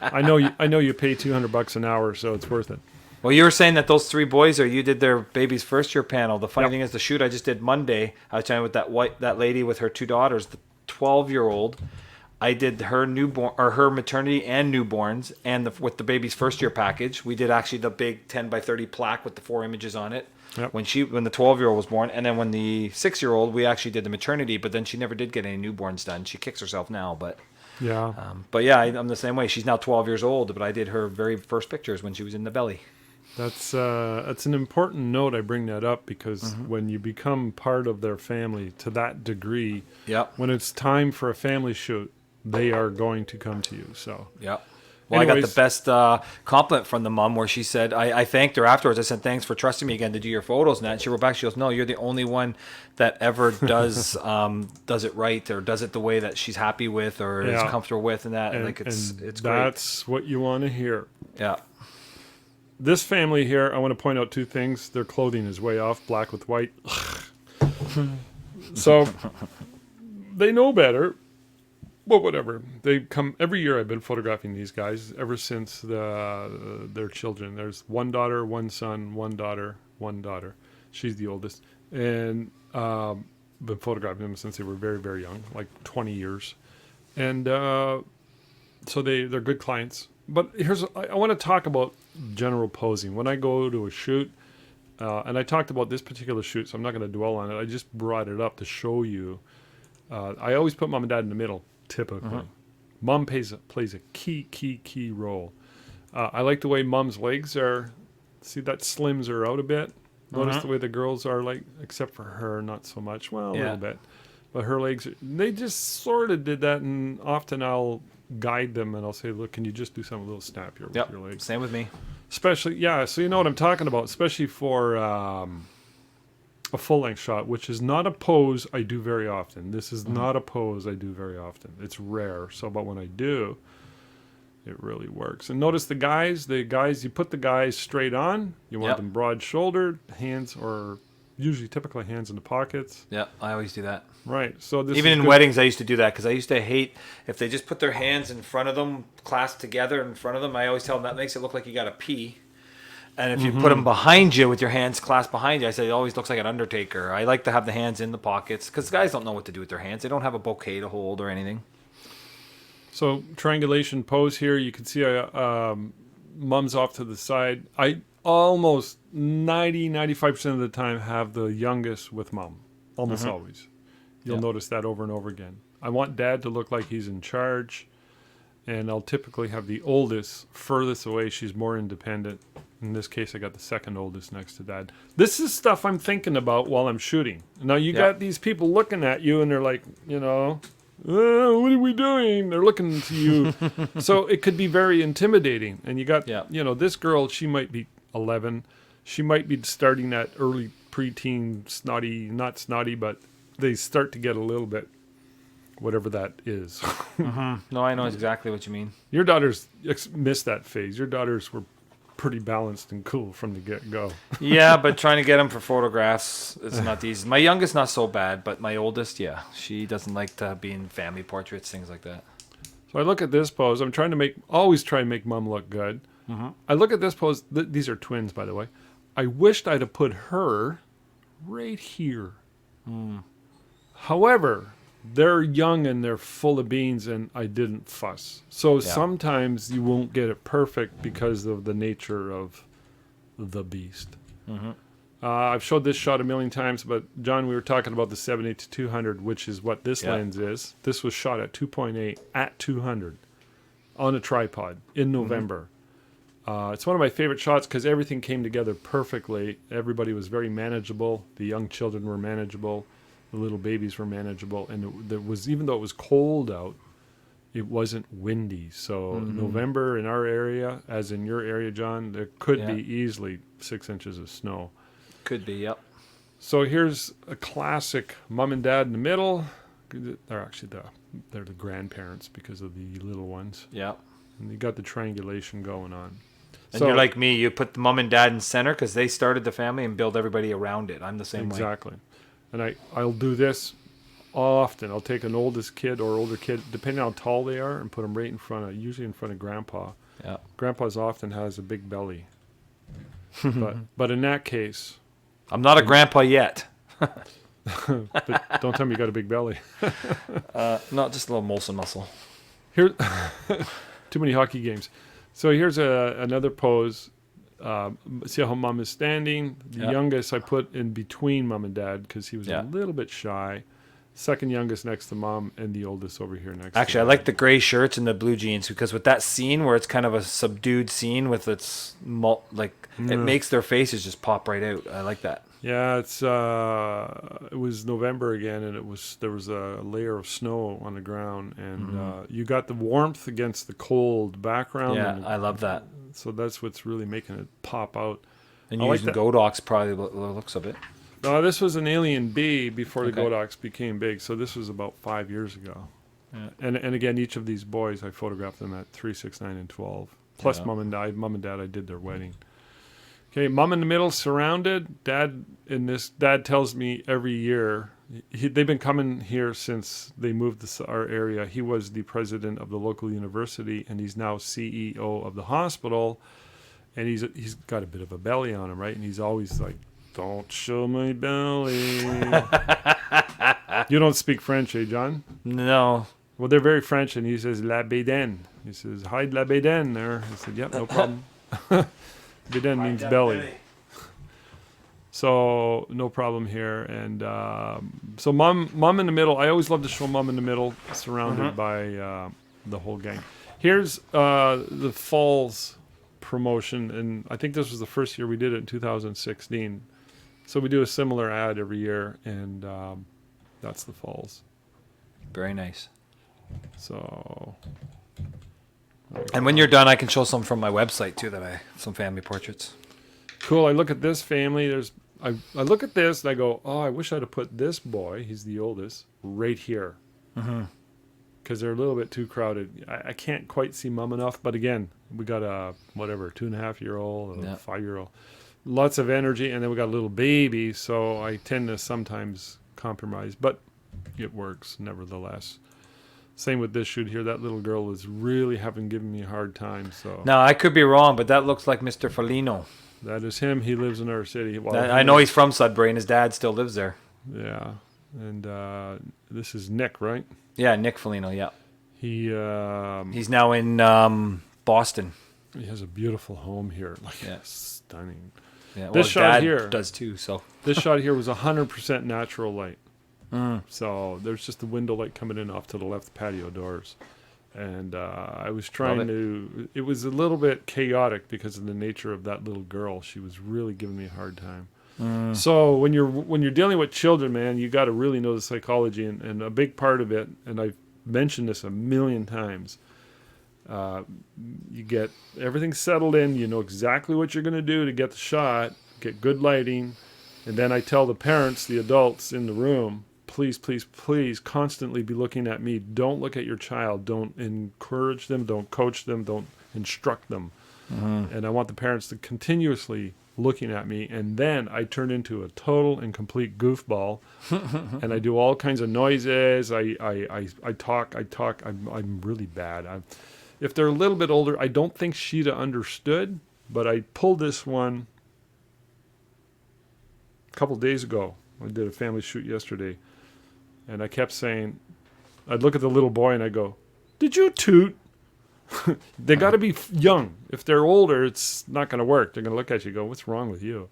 S1: I know you pay $200 an hour, so it's worth it.
S2: Well, you were saying that those three boys, or you did their baby's first year panel. The funny thing is, the shoot I just did Monday, I was talking with that lady with her two daughters, the 12-year-old. I did her newborn or her maternity and newborns, and with the baby's first year package, we did actually the big 10x30 plaque with the 4 images on it.
S1: Yep.
S2: When the 12-year-old was born, and then when the 6-year-old, we actually did the maternity, but then she never did get any newborns done. She kicks herself now, but.
S1: Yeah.
S2: But yeah, I'm the same way. She's now 12 years old, but I did her very first pictures when she was in the belly.
S1: That's an important note. I bring that up because when you become part of their family to that degree,
S2: Yep.
S1: when it's time for a family shoot, they are going to come to you. So
S2: Yep. Well, I got
S1: Anyways.
S2: the best compliment from the mom where she said, I thanked her afterwards. I said, thanks for trusting me again to do your photos and that. And she wrote back, she goes, no, you're the only one that ever does does it right or does it the way that she's happy with or is
S1: Yeah.
S2: comfortable with and that.
S1: And,
S2: Like it's
S1: and
S2: great.
S1: that's what you want to hear.
S2: Yeah.
S1: This family here, I want to point out two things. Their clothing is way off, black with white. So they know better. Well, whatever. They come every year. I've been photographing these guys ever since their children. There's one daughter, one son, one daughter, one daughter. She's the oldest, and been photographing them since they were very, very young, like 20 years. And so they're good clients. But I want to talk about general posing. When I go to a shoot, and I talked about this particular shoot, so I'm not going to dwell on it. I just brought it up to show you. I always put mom and dad in the middle, typically. Mom plays a key role. I like the way mom's legs are. See, that slims her out a bit. Notice the way the girls are, like, except for her, not so much. Well, a little bit. But her legs, they just sort of did that, and often I'll guide them and I'll say, look, can you just do something a little snappier with your legs?
S2: Same with me.
S1: Especially, so you know what I'm talking about, especially for a full-length shot, which is not a pose I do very often. This is not a pose I do very often. It's rare. So, but when I do, it really works. And notice the guys, you put the guys straight on. You want them broad-shouldered, hands, or usually typically hands in the pockets.
S2: Yeah, I always do that.
S1: Right. So this
S2: Even
S1: is
S2: in
S1: good.
S2: weddings, I used to do that because I used to hate if they just put their hands in front of them, clasped together in front of them. I always tell them that makes it look like you got to pee. And if you put them behind you with your hands clasped behind you, I say it always looks like an undertaker. I like to have the hands in the pockets because guys don't know what to do with their hands. They don't have a bouquet to hold or anything.
S1: So triangulation pose here. You can see mom's off to the side. I almost 95% of the time have the youngest with mom. Almost always. You'll notice that over and over again. I want dad to look like he's in charge. And I'll typically have the oldest furthest away. She's more independent. In this case, I got the second oldest next to dad. This is stuff I'm thinking about while I'm shooting. Now, you got these people looking at you, and they're like, what are we doing? They're looking to you. So it could be very intimidating. And you got, this girl, she might be 11. She might be starting that early preteen not snotty, but they start to get a little bit, whatever that is.
S2: No, I know exactly what you mean.
S1: Your daughters missed that phase. Your daughters were pretty balanced and cool from the get-go.
S2: Yeah, but trying to get them for photographs, it's not easy. My youngest, not so bad, but my oldest, she doesn't like to be in family portraits, things like that.
S1: So I look at this pose. I'm always try and make mom look good. I look at this pose. These are twins, by the way. I wished I'd have put her right here. However, they're young and they're full of beans, and I didn't fuss. So sometimes you won't get it perfect because of the nature of the beast. I've showed this shot a million times, but John, we were talking about the 70-200, which is what this lens is. This was shot at 2.8 at 200 on a tripod in November. It's one of my favorite shots because everything came together perfectly. Everybody was very manageable. The young children were manageable. The little babies were manageable. And there was, even though it was cold out, it wasn't windy. So November in our area, as in your area, John, there could be easily 6 inches of snow.
S2: Could be, yep.
S1: So here's a classic mom and dad in the middle. They're actually they're the grandparents because of the little ones.
S2: Yep.
S1: And you got the triangulation going on.
S2: And
S1: So-
S2: you're like me. You put the mom and dad in center because they started the family and build everybody around it. I'm the same way.
S1: Exactly. And I'll do this often. I'll take an oldest kid or older kid, depending on how tall they are, and put them right in front of, usually in front of grandpa.
S2: Yeah.
S1: Grandpa's often has a big belly. but in that case,
S2: I'm not a grandpa yet.
S1: but don't tell me you got a big belly.
S2: No, just a little Molson muscle.
S1: Here, too many hockey games. So here's another pose. See how mom is standing? The youngest I put in between mom and dad because he was a little bit shy. Second youngest next to mom, and the oldest over here next
S2: Actually,
S1: to
S2: I like the gray shirts and the blue jeans because with that scene where it's kind of a subdued scene with its it makes their faces just pop right out. I like that.
S1: Yeah, it was November again, and there was a layer of snow on the ground, and you got the warmth against the cold background.
S2: Yeah,
S1: and
S2: I love that.
S1: So that's what's really making it pop out.
S2: And
S1: I
S2: you're
S1: like
S2: using
S1: that.
S2: Godox probably the looks of it.
S1: This was an Alien B before the
S2: Okay.
S1: Godox became big, so this was about 5 years ago.
S2: Yeah.
S1: And again, each of these boys, I photographed them at 3, 6, 9, and 12. Plus
S2: Yeah.
S1: mom and dad, I did their wedding. Okay, mom in the middle, surrounded. Dad tells me every year. They've been coming here since they moved to our area. He was the president of the local university, and he's now CEO of the hospital. And he's got a bit of a belly on him, right? And he's always like, "Don't show my belly." You don't speak French, eh, John?
S2: No.
S1: Well, they're very French, and he says "la bédaine." He says, "Hide la bédaine there." I said, "Yep, no problem." Bédaine means belly. So no problem here. And so mom in the middle. I always love to show mom in the middle, surrounded by the whole gang. Here's the Falls promotion, and I think this was the first year we did it in 2016. So we do a similar ad every year, and that's the Falls.
S2: Very nice.
S1: So.
S2: And when you're done, I can show some from my website too. Some family portraits.
S1: Cool. I look at this family. I look at this and I go, oh, I wish I'd have put this boy, he's the oldest, right here. Because they're a little bit too crowded. I can't quite see mom enough. But again, we got a, 2.5-year-old, a 5-year-old. Lots of energy. And then we got a little baby. So I tend to sometimes compromise. But it works nevertheless. Same with this shoot here. That little girl is really given me a hard time. So
S2: Now, I could be wrong, but that looks like Mr. Felino.
S1: that is him. He lives in our city. Well,
S2: I know he's from Sudbury, and his dad still lives there.
S1: Yeah. And this is Nick, right?
S2: Yeah, Nick Felino, yeah.
S1: He's
S2: He's now in Boston.
S1: he has a beautiful home here.
S2: Yeah.
S1: Stunning.
S2: Yeah, well,
S1: This
S2: his
S1: shot
S2: dad
S1: here-
S2: does too, so.
S1: This shot here was 100% natural light. So there's just the window light coming in off to the left patio doors. And I was trying to... It was a little bit chaotic because of the nature of that little girl. She was really giving me a hard time. So when you're dealing with children, man, you got to really know the psychology. And a big part of it, and I've mentioned this a million times, you get everything settled in. You know exactly what you're going to do to get the shot, get good lighting. And then I tell the parents, the adults in the room, please, please, please constantly be looking at me. Don't look at your child. Don't encourage them. Don't coach them. Don't instruct them. And I want the parents to continuously looking at me. And then I turn into a total and complete goofball. And I do all kinds of noises. I talk. I'm really bad. If they're a little bit older, I don't think Sheeta understood. But I pulled this one a couple days ago. I did a family shoot yesterday. And I kept saying, I'd look at the little boy and I go, "Did you toot?" They got to be young. If they're older, it's not going to work. They're going to look at you and go, "What's wrong with you?"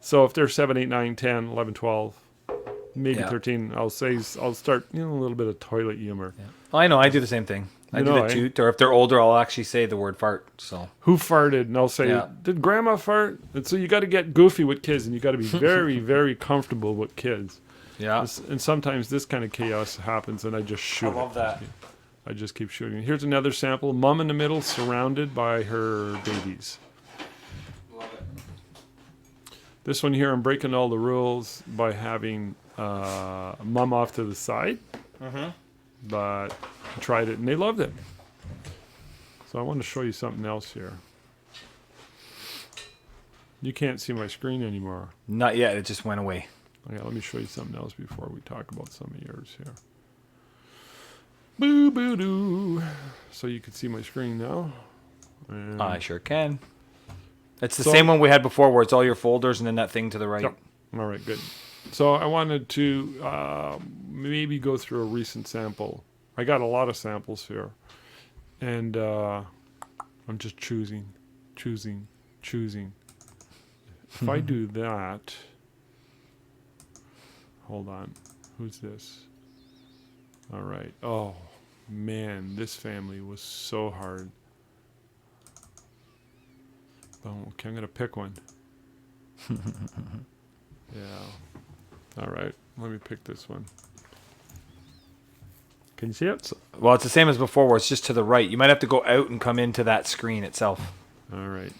S1: So if they're 7, 8, 9, 10, 11, 12, maybe 13, I'll start, a little bit of toilet humor.
S2: Yeah. I know, I do the same thing. I do the toot, or if they're older, I'll actually say the word fart. So
S1: who farted? And I'll say, "Did grandma fart?" And so you got to get goofy with kids, and you got to be very, very comfortable with kids.
S2: Yeah.
S1: And sometimes this kind of chaos happens, and I just shoot.
S2: I love that.
S1: I just keep shooting. Here's another sample. Mom in the middle, surrounded by her babies.
S2: Love it.
S1: This one here, I'm breaking all the rules by having mom off to the side. But I tried it, and they loved it. So I want to show you something else here. You can't see my screen anymore.
S2: Not yet. It just went away.
S1: Okay, let me show you something else before we talk about some of yours here. Boo boo doo. So you can see my screen now. And
S2: I sure can. It's the same one we had before, where it's all your folders and then that thing to the right.
S1: Yep. All right, good. So I wanted to maybe go through a recent sample. I got a lot of samples here. And I'm just choosing. If I do that... Hold on. Who's this? All right. Oh, man. This family was so hard. Oh, okay, I'm going to pick one. Yeah. All right. Let me pick this one. Can you see it?
S2: Well, it's the same as before, where it's just to the right. You might have to go out and come into that screen itself.
S1: All right.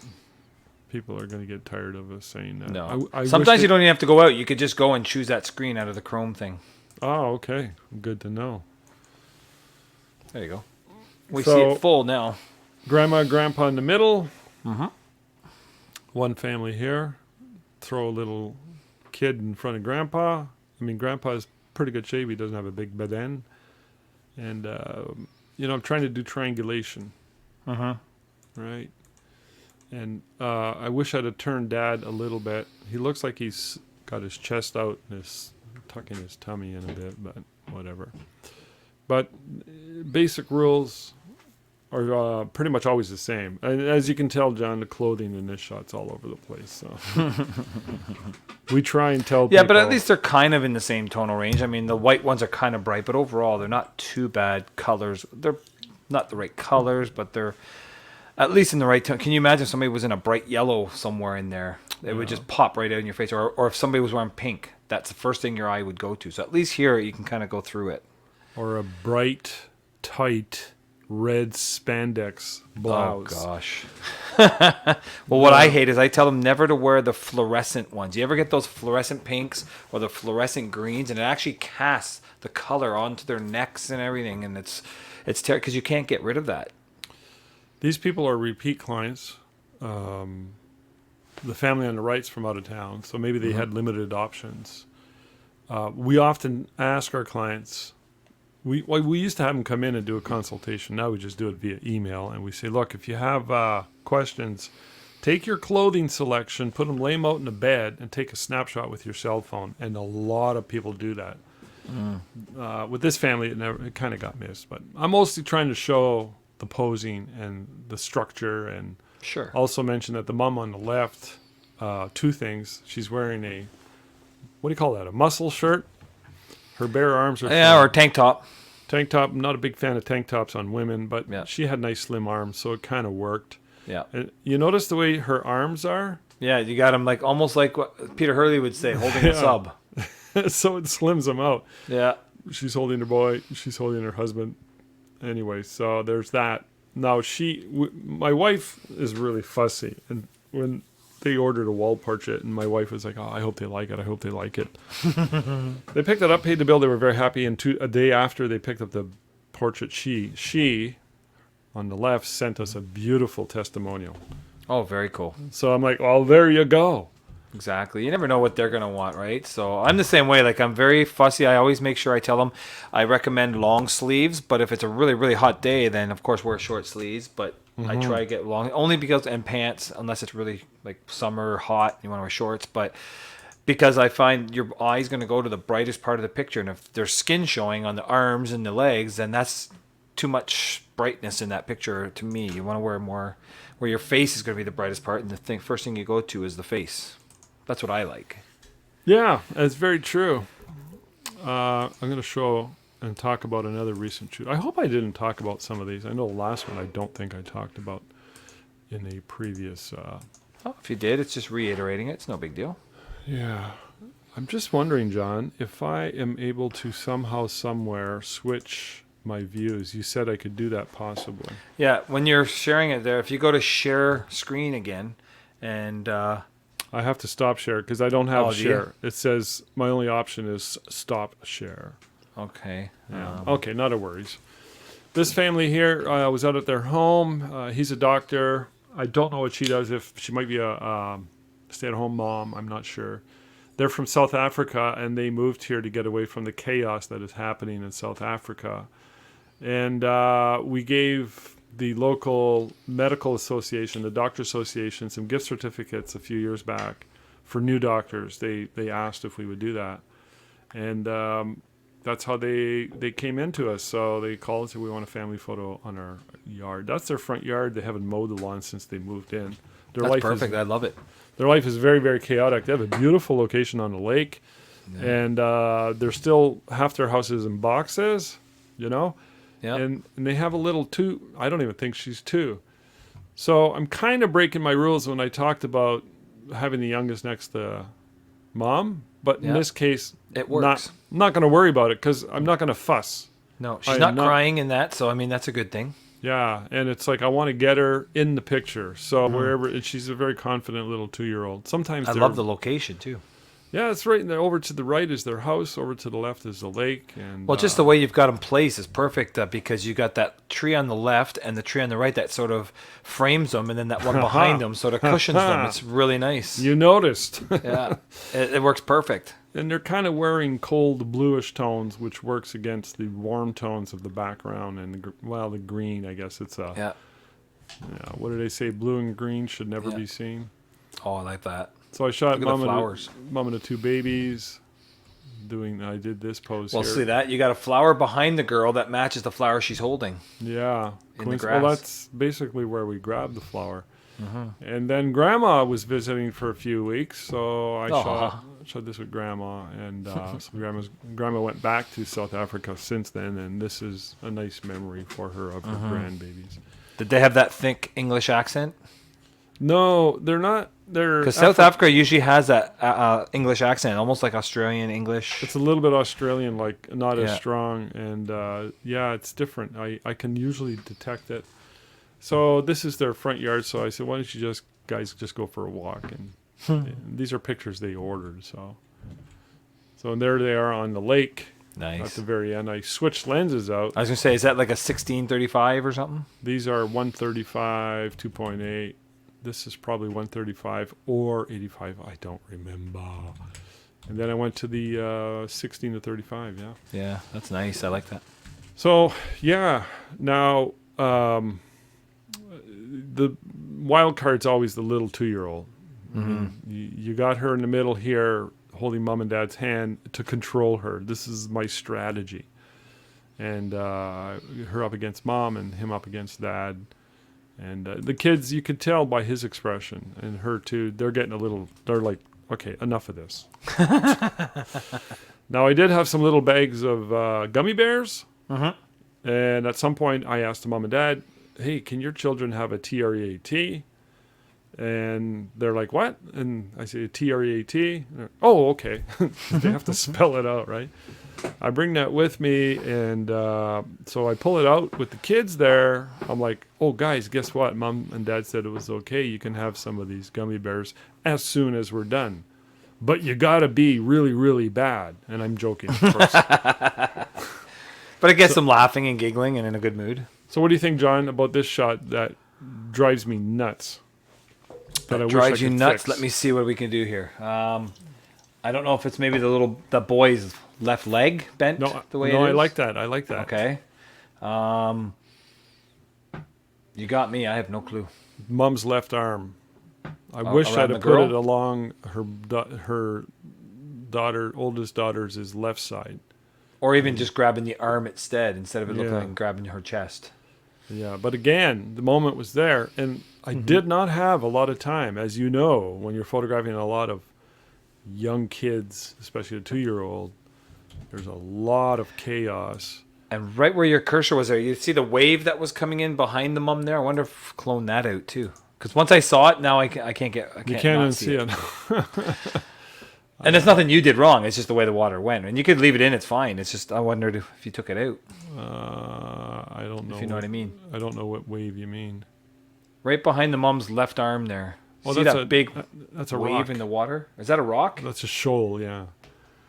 S1: People are going to get tired of us saying that.
S2: No.
S1: I
S2: Sometimes
S1: wish
S2: you don't even have to go out. You could just go and choose that screen out of the Chrome thing.
S1: Oh, okay. Good to know.
S2: There you go. We
S1: So-
S2: see it full now.
S1: Grandma and grandpa in the middle.
S2: Mm-hmm.
S1: One family here. Throw a little kid in front of grandpa. I mean, grandpa is pretty good shape. He doesn't have a big baden. And, I'm trying to do triangulation,
S2: Mm-hmm.
S1: right? And I wish I'd have turned dad a little bit. He looks like he's got his chest out and is tucking his tummy in a bit, but whatever. But basic rules are pretty much always the same. And as you can tell, John, the clothing in this shot's all over the place. So we try and tell
S2: Yeah,
S1: people.
S2: but at least they're kind of in the same tonal range. I mean, the white ones are kind of bright, but overall, they're not too bad colors. They're not the right colors, but they're at least in the right tone. Can you imagine if somebody was in a bright yellow somewhere in there? It would just pop right out in your face. Or if somebody was wearing pink, that's the first thing your eye would go to. So at least here, you can kind of go through it.
S1: Or a bright, tight, red spandex blouse.
S2: Oh, gosh. Well, what I hate is I tell them never to wear the fluorescent ones. You ever get those fluorescent pinks or the fluorescent greens, and it actually casts the color onto their necks and everything, and it's terrible because you can't get rid of that.
S1: These people are repeat clients. The family on the right's from out of town, so maybe they had limited options. We often ask our clients. We used to have them come in and do a consultation. Now we just do it via email, and we say, look, if you have questions, take your clothing selection, lay them out in the bed, and take a snapshot with your cell phone. And a lot of people do that. With this family, it kind of got missed. But I'm mostly trying to show the posing and the structure, and
S2: Sure.
S1: also mention that the mom on the left, two things. She's wearing what do you call that? A muscle shirt. Her bare arms are
S2: Yeah, or tank top.
S1: tank top. I'm not a big fan of tank tops on women, but
S2: Yeah.
S1: she had nice slim arms, so it kind of worked.
S2: Yeah.
S1: And you notice the way her arms are?
S2: Yeah, you got them like almost like what Peter Hurley would say, holding a
S1: Yeah.
S2: sub.
S1: So it slims them out.
S2: Yeah.
S1: She's holding her boy. She's holding her husband. Anyway, so there's that. Now my wife is really fussy, and when they ordered a wall portrait, and my wife was like, "Oh, I hope they like it. I hope they like it." They picked it up, paid the bill. They were very happy. And a day after they picked up the portrait, she on the left sent us a beautiful testimonial.
S2: Oh, very cool.
S1: So I'm like, "Oh, there you go."
S2: Exactly. You never know what they're going to want, right? So I'm the same way. Like, I'm very fussy. I always make sure I tell them I recommend long sleeves, but if it's a really, really hot day, then of course wear short sleeves. But I try to get long, only because, and pants, unless it's really like summer or hot, you want to wear shorts. But because I find your eye's going to go to the brightest part of the picture. And if there's skin showing on the arms and the legs, then that's too much brightness in that picture to me. You want to wear more where your face is going to be the brightest part. And the first thing you go to is the face. That's what I like.
S1: Yeah, that's very true. I'm going to show and talk about another recent shoot. I hope I didn't talk about some of these. I know the last one I don't think I talked about in a previous.
S2: Oh, if you did, it's just reiterating it. It's no big deal.
S1: Yeah. I'm just wondering, John, if I am able to somehow, somewhere switch my views. You said I could do that possibly.
S2: Yeah, when you're sharing it there, if you go to share screen again and...
S1: I have to stop share because I don't have
S2: Oh, do you?
S1: share. It says my only option is stop share.
S2: okay.
S1: Yeah. Okay, not a worries. This family here was out at their home. He's a doctor. I don't know what she does. If she might be a stay-at-home mom, I'm not sure. They're from South Africa, and they moved here to get away from the chaos that is happening in South Africa. And we gave the local medical association, the doctor association, some gift certificates a few years back for new doctors. They asked if we would do that. And that's how they came into us. So they called and said, we want a family photo on our yard. That's their front yard. They haven't mowed the lawn since they moved in.
S2: That's perfect. I love it.
S1: Their life is very, very chaotic. They have a beautiful location on the lake. Yeah. And they're still, half their house is in boxes, you know?
S2: Yeah.
S1: And they have a little I don't even think she's 2. So I'm kind of breaking my rules when I talked about having the youngest next to mom, but in
S2: Yeah.
S1: this case,
S2: It works.
S1: not going to worry about it because I'm not going to fuss.
S2: No, she's
S1: I'm
S2: not
S1: not-
S2: crying in that, so I mean that's a good thing.
S1: Yeah, and it's like I want to get her in the picture. So
S2: Mm-hmm.
S1: wherever, and she's a very confident little 2-year-old. Sometimes
S2: I
S1: they're-
S2: love the location too.
S1: Yeah, it's right. Over to the right is their house. Over to the left is the lake. And
S2: Well, just the way you've got them placed is perfect because you got that tree on the left and the tree on the right that sort of frames them, and then that one behind them sort of cushions them. It's really nice.
S1: you noticed.
S2: Yeah, it works perfect.
S1: And they're kind of wearing cold bluish tones, which works against the warm tones of the background and the green. I guess it's a.
S2: Yeah.
S1: Yeah, what do they say? Blue and green should never
S2: Yeah.
S1: be seen.
S2: Oh, I like that.
S1: So I shot
S2: Look at the flowers.
S1: mom and the 2 babies. I did this pose
S2: Well,
S1: here.
S2: see that you got a flower behind the girl that matches the flower she's holding.
S1: Yeah.
S2: In the
S1: Well,
S2: grass.
S1: that's basically where we grabbed the flower.
S2: Mm-hmm.
S1: And then Grandma was visiting for a few weeks, so I
S2: Aw.
S1: shot this with Grandma, and so Grandma went back to South Africa since then, and this is a nice memory for her of her
S2: Mm-hmm.
S1: grandbabies.
S2: Did they have that thick English accent?
S1: No, they're not. They're
S2: Because South Africa usually has that English accent, almost like Australian English.
S1: It's a little bit Australian, like not as
S2: Yeah.
S1: strong, and yeah, it's different. I can usually detect it. So this is their front yard. So I said, why don't you guys just go for a walk? And these are pictures they ordered. So there they are on the lake at
S2: Nice.
S1: the very end. I switched lenses out.
S2: I was gonna say, is that like a 1635 or something?
S1: These are 135, 2.8. This is probably 135 or 85. I don't remember. And then I went to the 16 to 35. Yeah.
S2: Yeah, that's nice. I like that.
S1: So yeah, now the wild card's always the little 2-year-old.
S2: Mm-hmm.
S1: You got her in the middle here, holding mom and dad's hand to control her. This is my strategy, and her up against mom and him up against dad. And the kids, you could tell by his expression, and her too. They're getting a little. They're like, okay, enough of this. Now I did have some little bags of gummy bears.
S2: Mm-hmm.
S1: And at some point, I asked the mom and dad, hey, can your children have a TREAT? And they're like, what? And I say, TREAT? Oh, okay. They have to spell it out, right? I bring that with me, and so I pull it out with the kids there. I'm like, oh, guys, guess what? Mom and dad said it was okay. You can have some of these gummy bears as soon as we're done. But you got to be really, really bad. And I'm joking, of course.
S2: But it gets them laughing and giggling and in a good mood.
S1: So what do you think, John, about this shot that drives me nuts? That I wish I
S2: Drives you
S1: could
S2: nuts.
S1: fix?
S2: Let me see what we can do here. I don't know if it's maybe the boy's left leg bent the way it is.
S1: I like that. I like that.
S2: Okay. You got me. I have no clue.
S1: Mom's left arm. I wish
S2: around
S1: I'd
S2: the
S1: have put
S2: girl?
S1: it along her oldest daughter's left side.
S2: Or even just grabbing the arm instead of it looking
S1: Yeah.
S2: like grabbing her chest.
S1: Yeah, but again, the moment was there, and I did not have a lot of time. As you know, when you're photographing a lot of young kids, especially a 2-year-old, there's a lot of chaos.
S2: And right where your cursor was there, you see the wave that was coming in behind the mum there? I wonder if clone that out too. Because once I saw it, now I can't
S1: You
S2: not
S1: can't
S2: see
S1: unsee it.
S2: And it's nothing you did wrong. It's just the way the water went. And you could leave it in. It's fine. It's just I wondered if you took it out.
S1: I don't know.
S2: If you know what I mean.
S1: I don't know what wave you mean.
S2: Right behind the mum's left arm there.
S1: Oh,
S2: See that big
S1: that's a
S2: wave
S1: rock.
S2: in the water? Is that a rock?
S1: That's a shoal, yeah.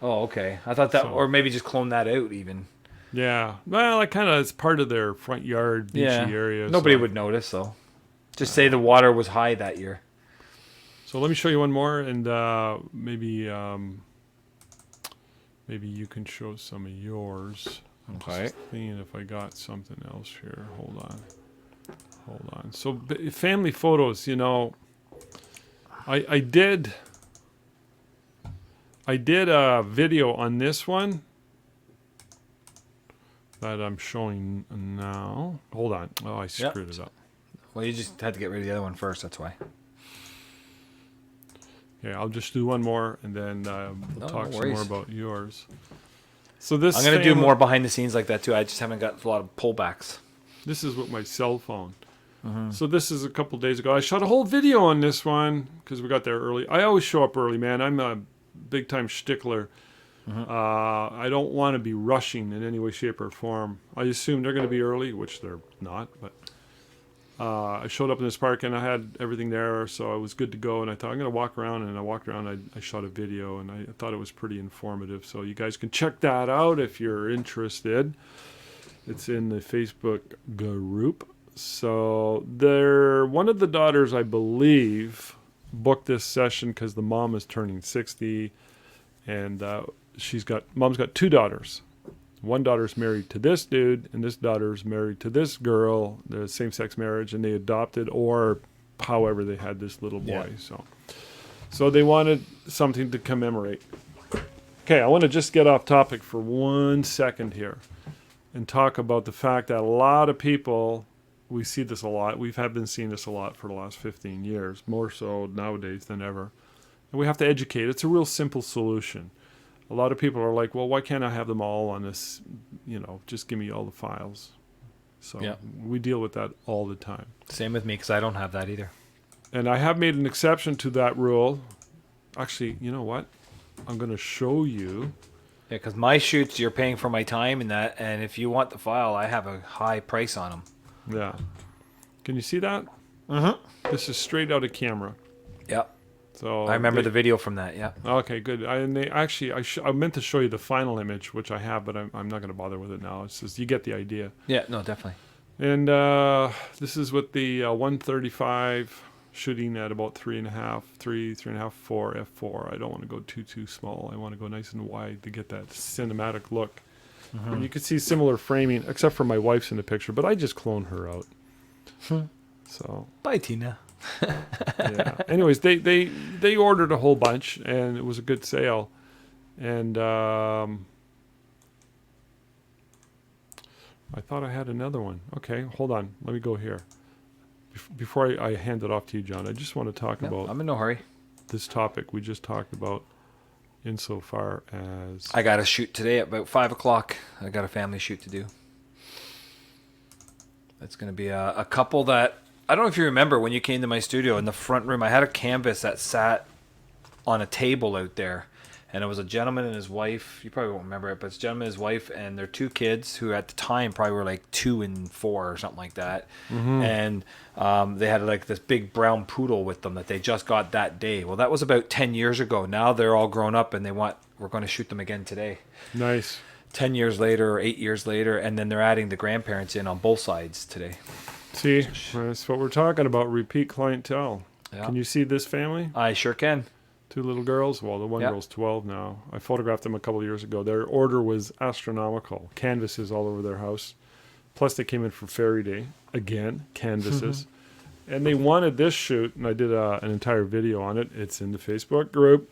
S2: Oh, okay. I thought that,
S1: So-
S2: or maybe just clone that out even.
S1: Yeah. Well, it kind of it's part of their front yard, beachy area.
S2: Nobody
S1: so.
S2: would notice though. Just say the water was high that year.
S1: So let me show you one more, and maybe you can show some of yours. I'm
S2: Okay.
S1: just thinking if I got something else here. Hold on. So family photos, I did a video on this one that I'm showing now. Hold on. Oh, I screwed it up.
S2: Well, you just had to get rid of the other one first. That's why.
S1: Okay, I'll just do one more, and then we'll talk some more
S2: worries.
S1: about yours. So this
S2: I'm gonna do
S1: family-
S2: more behind the scenes like that too. I just haven't got a lot of pullbacks.
S1: This is with my cell phone. So this is a couple days ago. I shot a whole video on this one because we got there early. I always show up early, man. I'm a big time stickler. I don't want to be rushing in any way, shape, or form. I assume they're going to be early, which they're not. But I showed up in this park and I had everything there, so I was good to go. And I thought I'm going to walk around, and I walked around. I shot a video, and I thought it was pretty informative. So you guys can check that out if you're interested. It's in the Facebook group. So one of the daughters, I believe, booked this session because the mom is turning 60, and mom's got two daughters. One daughter's married to this dude, and this daughter's married to this girl. The same-sex marriage, and they adopted, or however they had this little boy. Yeah. So they wanted something to commemorate. Okay, I want to just get off topic for 1 second here and talk about the fact that a lot of people, we see this a lot. Been seeing this a lot for the last 15 years, more so nowadays than ever. And we have to educate. It's a real simple solution. A lot of people are like, well, why can't I have them all on this? Just give me all the files. So we deal with that all the time.
S2: Same with me, because I don't have that either.
S1: And I have made an exception to that rule. Actually, you know what? I'm going to show you.
S2: Yeah, because my shoots, you're paying for my time and that, and if you want the file, I have a high price on them.
S1: Yeah. Can you see that? This is straight out of camera.
S2: Yep.
S1: So
S2: I remember the video from that. Yeah.
S1: Okay, good. I meant to show you the final image, which I have, but I'm not going to bother with it now. It's just you get the idea.
S2: Yeah. No, definitely.
S1: And this is with the 135 shooting at about 3.5, 4 f4. I don't want to go too small. I want to go nice and wide to get that cinematic look. And you can see similar framing, except for my wife's in the picture, but I just cloned her out. So
S2: bye, Tina.
S1: Yeah. Anyways, they ordered a whole bunch, and it was a good sale. And I thought I had another one. Okay, hold on. Let me go here. Before I hand it off to you, John, I just want to talk about.
S2: I'm in no hurry.
S1: This topic we just talked about, insofar as
S2: I got a shoot today at about 5:00. I got a family shoot to do. It's going to be a couple that. I don't know if you remember when you came to my studio in the front room, I had a canvas that sat on a table out there, and it was a gentleman and his wife. You probably won't remember it, but it's a gentleman and his wife and their two kids, who at the time probably were like 2 and 4 or something like that. And they had like this big brown poodle with them that they just got that day. Well, that was about 10 years ago. Now they're all grown up, and we're going to shoot them again today.
S1: Nice.
S2: 10 years later or 8 years later, and then they're adding the grandparents in on both sides today.
S1: See, that's what we're talking about, repeat clientele. Yeah. Can you see this family?
S2: I sure can.
S1: 2 little girls. Well, the one girl's 12 now. I photographed them a couple of years ago. Their order was astronomical. Canvases all over their house. Plus, they came in for Fairy Day. Again, canvases. And they wanted this shoot, and I did an entire video on it. It's in the Facebook group.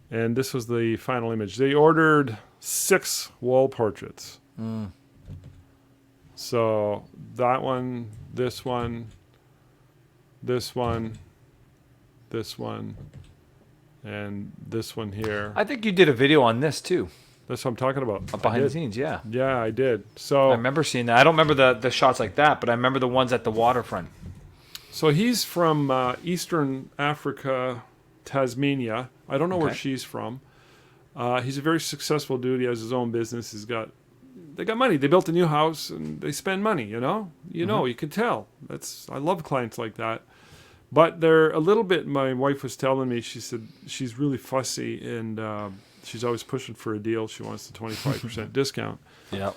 S1: And this was the final image. They ordered 6 wall portraits. So that one, this one, this one, this one, and this one here.
S2: I think you did a video on this too.
S1: That's what I'm talking about.
S2: Behind the scenes, yeah.
S1: Yeah, I did. So
S2: I remember seeing that. I don't remember the shots like that, but I remember the ones at the waterfront.
S1: So he's from Eastern Africa, Tasmania. I don't know where she's from. He's a very successful dude. He has his own business. They got money. They built a new house, and they spend money, you know? You can tell. I love clients like that. But they're a little bit, my wife was telling me, she said she's really fussy, and she's always pushing for a deal. She wants the 25% discount.
S2: Yeah.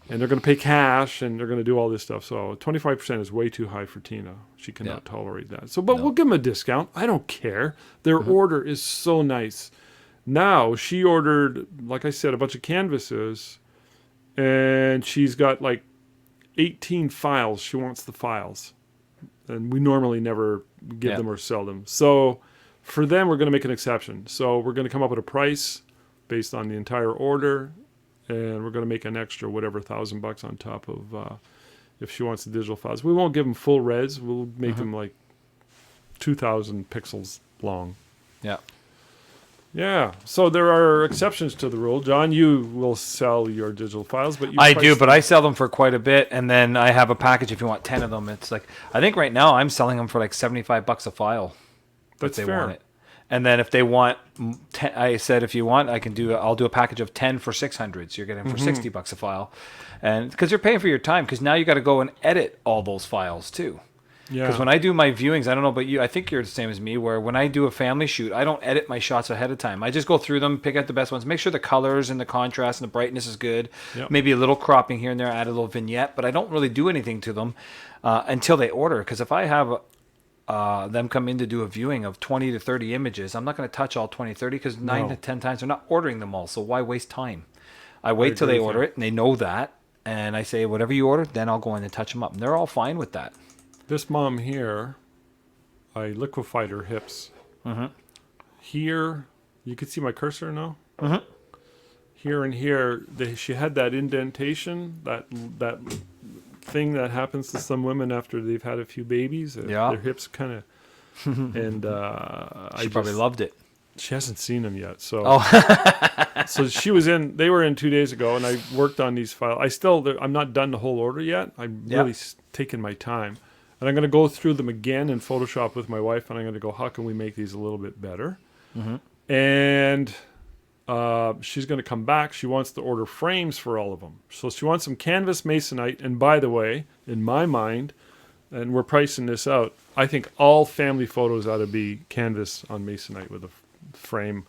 S1: And they're going to pay cash, and they're going to do all this stuff. So 25% is way too high for Tina. She cannot tolerate that. So, but we'll give them a discount. I don't care. Their order is so nice. Now, she ordered, like I said, a bunch of canvases, and she's got like 18 files. She wants the files. And we normally never give them or sell them. So for them, we're going to make an exception. So we're going to come up with a price based on the entire order, and we're going to make an extra whatever $1,000 on top of if she wants the digital files. We won't give them full res. We'll make them like 2,000 pixels long.
S2: Yeah.
S1: Yeah. So there are exceptions to the rule. John, you will sell your digital files, but you
S2: I
S1: price
S2: do, but
S1: them.
S2: I sell them for quite a bit, and then I have a package if you want 10 of them. It's like I think right now I'm selling them for like $75 a file if
S1: That's
S2: they
S1: fair.
S2: want it. And then if they want 10, I said if you want, I'll do a package of 10 for 600. So you're getting for $60 a file. And because you're paying for your time, because now you got to go and edit all those files too.
S1: Yeah.
S2: Because when I do my viewings, I don't know about you, I think you're the same as me, where when I do a family shoot, I don't edit my shots ahead of time. I just go through them, pick out the best ones, make sure the colors and the contrast and the brightness is good.
S1: Yep.
S2: Maybe a little cropping here and there, add a little vignette, but I don't really do anything to them until they order. Because if I have them come in to do a viewing of 20 to 30 images, I'm not going to touch all 20, 30 because 9 to 10 times they're not ordering them all. So why waste time? I wait till they order it and they know that. And I say, whatever you order, then I'll go in and touch them up. And they're all fine with that.
S1: This mom here, I liquefied her hips. Here, you can see my cursor now. Here and here, she had that indentation, that thing that happens to some women after they've had a few babies.
S2: Yeah.
S1: Their hips kind of, and
S2: She probably loved it.
S1: She hasn't seen them yet, so
S2: Oh.
S1: so they were in 2 days ago, and I worked on these files. I'm not done the whole order yet. I'm really taking my time. And I'm going to go through them again in Photoshop with my wife, and I'm going to go, how can we make these a little bit better? And she's going to come back. She wants to order frames for all of them. So she wants some canvas masonite. And by the way, in my mind, and we're pricing this out, I think all family photos ought to be canvas on masonite with a frame.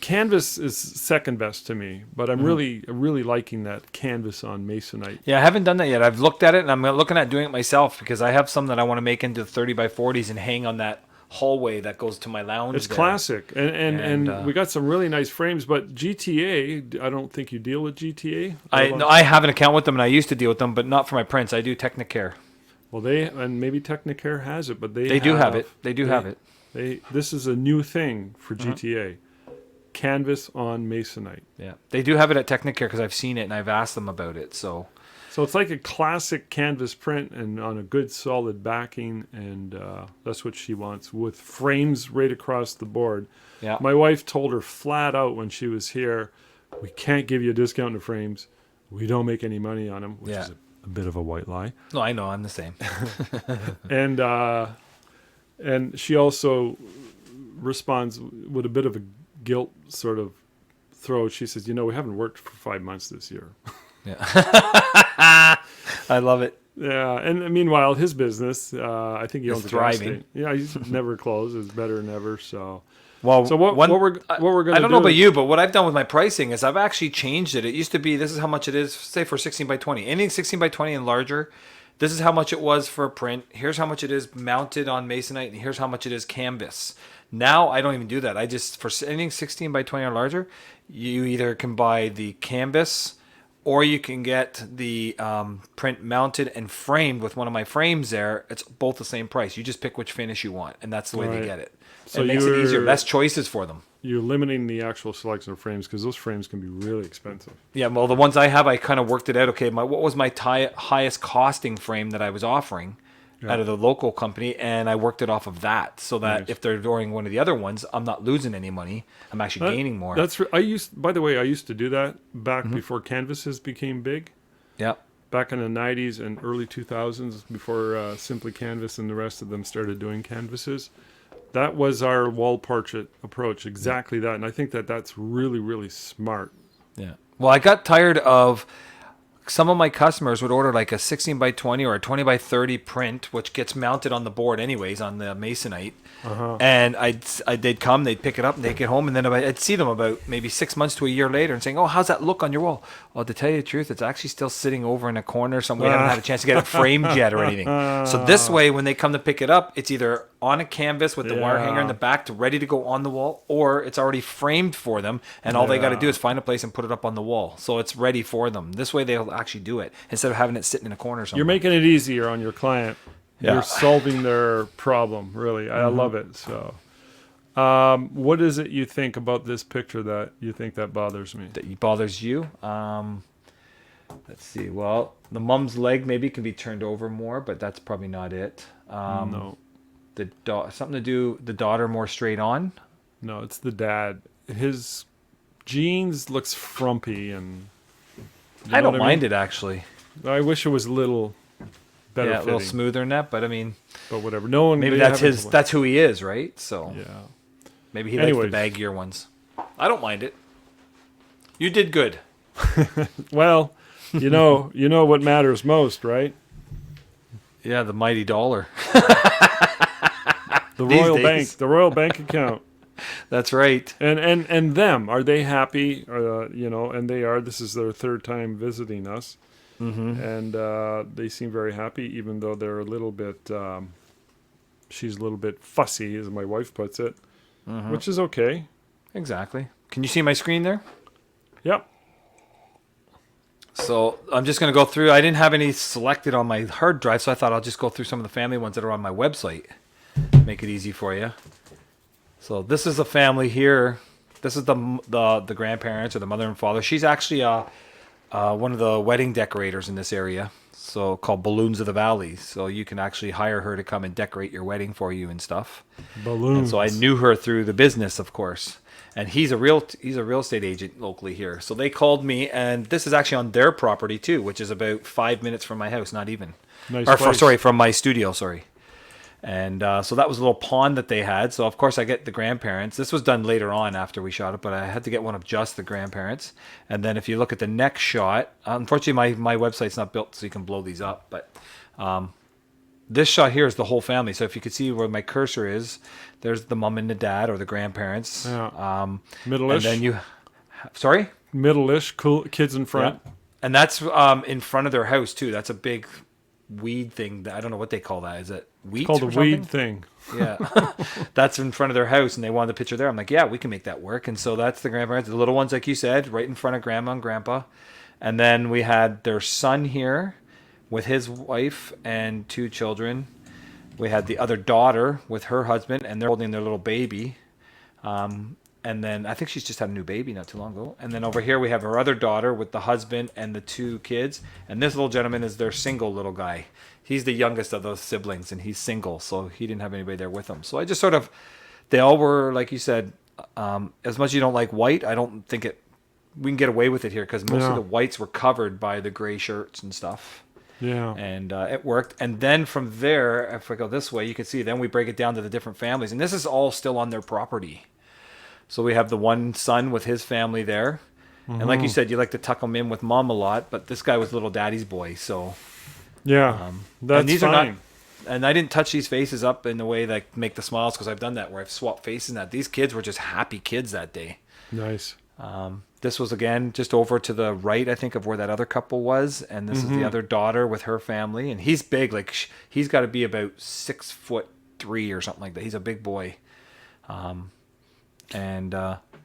S1: Canvas is second best to me, but I'm really liking that canvas on masonite.
S2: Yeah, I haven't done that yet. I've looked at it, and I'm looking at doing it myself because I have some that I want to make into 30 by 40s and hang on that hallway that goes to my lounge.
S1: It's
S2: there.
S1: classic, and we got some really nice frames. But GTA, I don't think you deal with GTA.
S2: I have an account with them, and I used to deal with them, but not for my prints. I do Technicare.
S1: Well, maybe Technicare has it, but
S2: they do have it. They do have it.
S1: This is a new thing for GTA. Canvas on masonite.
S2: Yeah, they do have it at Technicare because I've seen it and I've asked them about it. So
S1: it's like a classic canvas print and on a good solid backing, and that's what she wants with frames right across the board.
S2: Yeah,
S1: my wife told her flat out when she was here, we can't give you a discount in frames. We don't make any money on them, which is a bit of a white lie.
S2: No, I know, I'm the same.
S1: And she also responds with a bit of a guilt sort of throw. She says, we haven't worked for 5 months this year.
S2: Yeah. I love it.
S1: Yeah, and meanwhile, his business, I think he owns a gas
S2: thriving.
S1: station. Yeah, he's never closed. It's better than ever. So
S2: Well,
S1: so what we're going to do?
S2: I don't know about you, but what I've done with my pricing is I've actually changed it. It used to be this is how much it is, say for 16 by 20. Anything 16 by 20 and larger, this is how much it was for a print. Here's how much it is mounted on masonite, and here's how much it is canvas. Now I don't even do that. I just, for anything 16 by 20 or larger, you either can buy the canvas or you can get the print mounted and framed with one of my frames there. It's both the same price. You just pick which finish you want, and that's the way they get it. So it makes it easier, less choices for them.
S1: You're limiting the actual selection of frames because those frames can be really expensive.
S2: Yeah, well, the ones I have, I kind of worked it out. Okay, what was my highest costing frame that I was offering out of the local company, and I worked it off of that, so that if they're ordering one of the other ones, I'm not losing any money. I'm actually gaining more.
S1: By the way, I used to do that back before canvases became big.
S2: Yeah.
S1: Back in the 90s and early 2000s, before Simply Canvas and the rest of them started doing canvases. That was our wall portrait approach, exactly that. And I think that's really, really smart.
S2: Yeah. Well, I got tired of some of my customers would order like a 16 by 20 or a 20 by 30 print, which gets mounted on the board anyways on the masonite. And they'd come, they'd pick it up, and they'd get home, and then I'd see them about maybe 6 months to a year later and saying, "Oh, how's that look on your wall?" Well, to tell you the truth, it's actually still sitting over in a corner somewhere. I haven't had a chance to get it framed yet or anything. So this way, when they come to pick it up, it's either on a canvas with the wire hanger in the back ready to go on the wall, or it's already framed for them, and all they got to do is find a place and put it up on the wall. So it's ready for them. This way, they'll actually do it instead of having it sitting in a corner somewhere.
S1: You're making it easier on your client.
S2: Yeah.
S1: You're solving their problem, really. I love it. So, what is it you think about this picture that you think that bothers me?
S2: That bothers you? Let's see. Well, the mom's leg maybe can be turned over more, but that's probably not it.
S1: No.
S2: Something to do the daughter more straight on.
S1: No, it's the dad. His jeans looks frumpy, and
S2: I don't mind it actually.
S1: I wish it was a little better
S2: Yeah, a little
S1: fitting,
S2: smoother than that, but I mean,
S1: but whatever. No one.
S2: maybe
S1: they
S2: that's
S1: haven't
S2: his. That's who he is, right? So
S1: Yeah.
S2: maybe he
S1: Anyways.
S2: likes the baggier ones. I don't mind it. You did good.
S1: Well, you know what matters most, right?
S2: Yeah, the mighty dollar.
S1: The
S2: These
S1: Royal
S2: days.
S1: Bank, the Royal Bank account,
S2: That's right.
S1: and them. Are they happy? And they are. This is their third time visiting us, and they seem very happy, even though they're a little bit. She's a little bit fussy, as my wife puts it, which is okay.
S2: Exactly. Can you see my screen there?
S1: Yep.
S2: So I'm just going to go through. I didn't have any selected on my hard drive, so I thought I'll just go through some of the family ones that are on my website. Make it easy for you. So this is the family here. This is the grandparents or the mother and father. She's actually one of the wedding decorators in this area, so called Balloons of the Valley. So you can actually hire her to come and decorate your wedding for you and stuff.
S1: Balloons.
S2: And so I knew her through the business, of course. And he's a real estate agent locally here. So they called me, and this is actually on their property too, which is about 5 minutes from my house, not even.
S1: Nice place.
S2: From my studio. Sorry. And so that was a little pond that they had. So of course I get the grandparents. This was done later on after we shot it, but I had to get one of just the grandparents. And then if you look at the next shot, unfortunately my website's not built so you can blow these up, but this shot here is the whole family. So if you could see where my cursor is, there's the mom and the dad or the grandparents.
S1: Yeah.
S2: And
S1: Middle-ish.
S2: then sorry?
S1: Middle-ish. Cool kids in front.
S2: Yeah. And that's in front of their house too. That's a big weed thing. I don't know what they call that. Is it wheat?
S1: It's called a
S2: or something?
S1: weed thing.
S2: Yeah. That's in front of their house, and they wanted a picture there. I'm like, yeah, we can make that work. And so that's the grandparents, the little ones, like you said, right in front of grandma and grandpa. And then we had their son here with his wife and 2 children. We had the other daughter with her husband, and they're holding their little baby. And then I think she's just had a new baby not too long ago. And then over here we have her other daughter with the husband and the 2 kids. And this little gentleman is their single little guy. He's the youngest of those siblings, and he's single, so he didn't have anybody there with him. So I just they all were, like you said, as much as you don't like white, I don't think we can get away with it here because most of the whites were covered by the gray shirts and stuff.
S1: Yeah.
S2: And it worked. And then from there, if I go this way, you can see then we break it down to the different families. And this is all still on their property. So we have the one son with his family there. And like you said, you like to tuck them in with mom a lot, but this guy was little daddy's boy. So
S1: Yeah. That's
S2: and these
S1: fine.
S2: are not, and I didn't touch these faces up in the way that make the smiles because I've done that where I've swapped faces. And that these kids were just happy kids that day.
S1: Nice.
S2: This was again just over to the right, I think, of where that other couple was, and this is the other daughter with her family, and he's big, like he's got to be about 6'3" or something like that. He's a big boy, and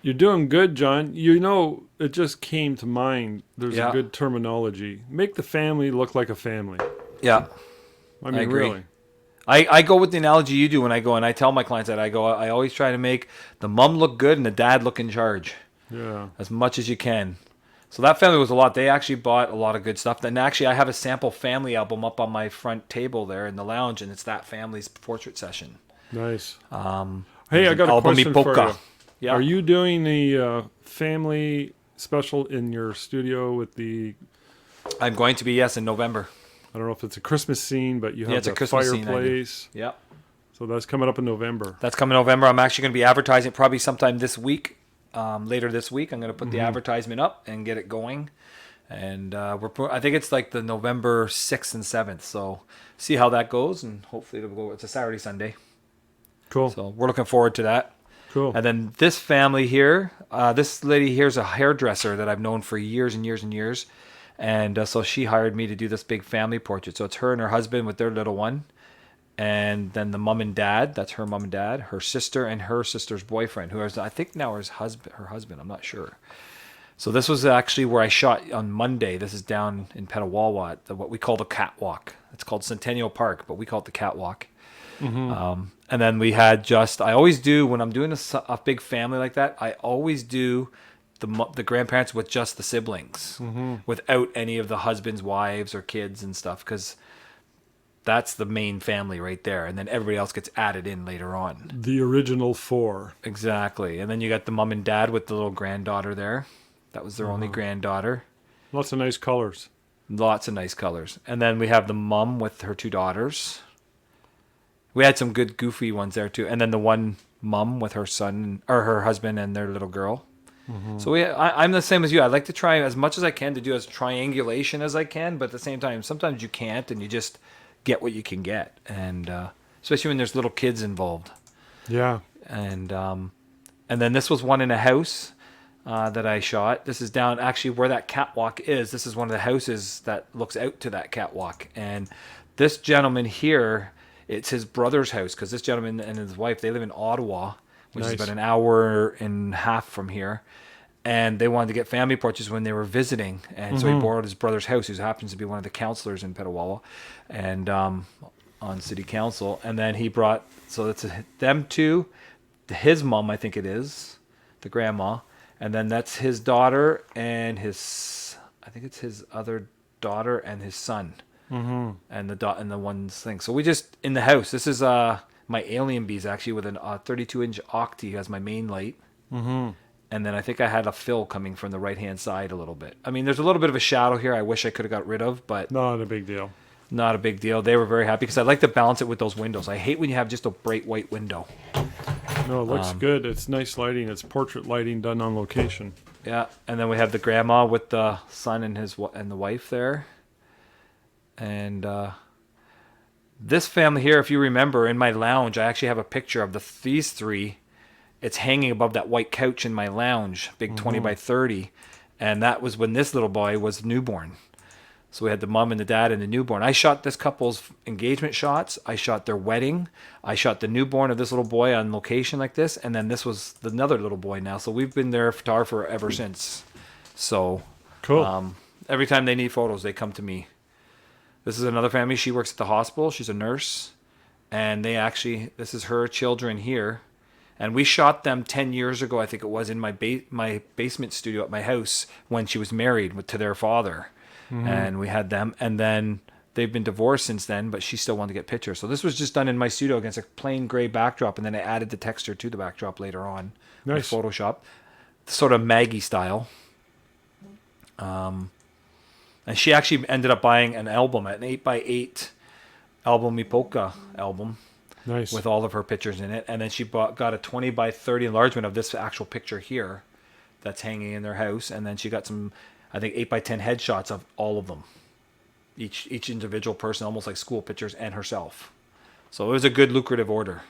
S1: You're doing good, John. You know, it just came to mind. There's
S2: Yeah.
S1: a good terminology. Make the family look like a family.
S2: yeah,
S1: I mean,
S2: agree.
S1: really.
S2: I go with the analogy you do when I go, and I tell my clients that I always try to make the mom look good and the dad look in charge.
S1: Yeah.
S2: As much as you can. So that family was a lot. They actually bought a lot of good stuff. And actually, I have a sample family album up on my front table there in the lounge, and it's that family's portrait session.
S1: Nice. Hey, I got a
S2: Album
S1: question for
S2: Ipoca.
S1: you.
S2: Yeah.
S1: Are you doing the family special in your studio with the?
S2: I'm going to be, yes, in November.
S1: I don't know if it's a Christmas scene, but you have
S2: it's a
S1: the
S2: Christmas scene I do.
S1: fireplace.
S2: Yeah.
S1: So that's coming up in November.
S2: That's coming November. I'm actually going to be advertising probably sometime this week. Later this week, I'm going to put the advertisement up and get it going. And I think it's like the November 6th and 7th. So see how that goes, and hopefully it'll go. It's a Saturday, Sunday.
S1: Cool.
S2: So we're looking forward to that.
S1: Cool.
S2: And then this family here, this lady here is a hairdresser that I've known for years and years and years. And so she hired me to do this big family portrait. So it's her and her husband with their little one. And then the mom and dad, that's her mom and dad, her sister and her sister's boyfriend, who is, I think now her husband, I'm not sure. So this was actually where I shot on Monday. This is down in Petawawa, what we call the catwalk. It's called Centennial Park, but we call it the catwalk. And then we had I always do, when I'm doing a big family like that, I always do the grandparents with just the siblings, without any of the husbands, wives, or kids and stuff, because That's the main family right there, and then everybody else gets added in later on.
S1: The original 4.
S2: Exactly. And then you got the mom and dad with the little granddaughter there. That was their only granddaughter.
S1: Lots of nice colors.
S2: Lots of nice colors. And then we have the mom with her 2 daughters. We had some good goofy ones there too. And then the one mom with her son or her husband and their little girl. So I'm the same as you. I like to try as much as I can to do as triangulation as I can, but at the same time, sometimes you can't, and you just get what you can get. And especially when there's little kids involved.
S1: Yeah.
S2: And then this was one in a house that I shot. This is down actually where that catwalk is. This is one of the houses that looks out to that catwalk. And this gentleman here, it's his brother's house because this gentleman and his wife, they live in Ottawa, which is about an hour and a half from here. And they wanted to get family portraits when they were visiting. And so he borrowed his brother's house, who happens to be one of the counselors in Petawawa and on city council. And then he brought, so it's them 2, his mom, I think it is, the grandma. And then that's his daughter and I think it's his other daughter and his son. And the one's thing. So we just, in the house, this is my alien bees actually with a 32-inch Octi as my main light. And then I think I had a fill coming from the right-hand side a little bit. I mean, there's a little bit of a shadow here I wish I could have got rid of, but...
S1: Not a big deal.
S2: Not a big deal. They were very happy because I like to balance it with those windows. I hate when you have just a bright white window.
S1: No, it looks good. It's nice lighting. It's portrait lighting done on location.
S2: Yeah, and then we have the grandma with the son and the wife there. And this family here, if you remember, in my lounge, I actually have a picture of these 3. It's hanging above that white couch in my lounge, big 20 by 30. And that was when this little boy was newborn. So we had the mom and the dad and the newborn. I shot this couple's engagement shots. I shot their wedding. I shot the newborn of this little boy on location like this. And then this was another little boy now. So we've been their photographer ever since. So
S1: cool.
S2: Every time they need photos, they come to me. This is another family. She works at the hospital. She's a nurse. And this is her children here. And we shot them 10 years ago, I think it was, in my basement studio at my house when she was married to their father. And we had them. And then they've been divorced since then, but she still wanted to get pictures. So this was just done in my studio against a plain gray backdrop. And then I added the texture to the backdrop later on with Photoshop. Sort of Maggie style. And she actually ended up buying an album, an 8x8 album, Ipoka album.
S1: Nice.
S2: With all of her pictures in it. And then she got a 20 by 30 enlargement of this actual picture here that's hanging in their house. And then she got some, I think, 8x10 headshots of all of them. Each individual person, almost like school pictures, and herself. So it was a good lucrative order.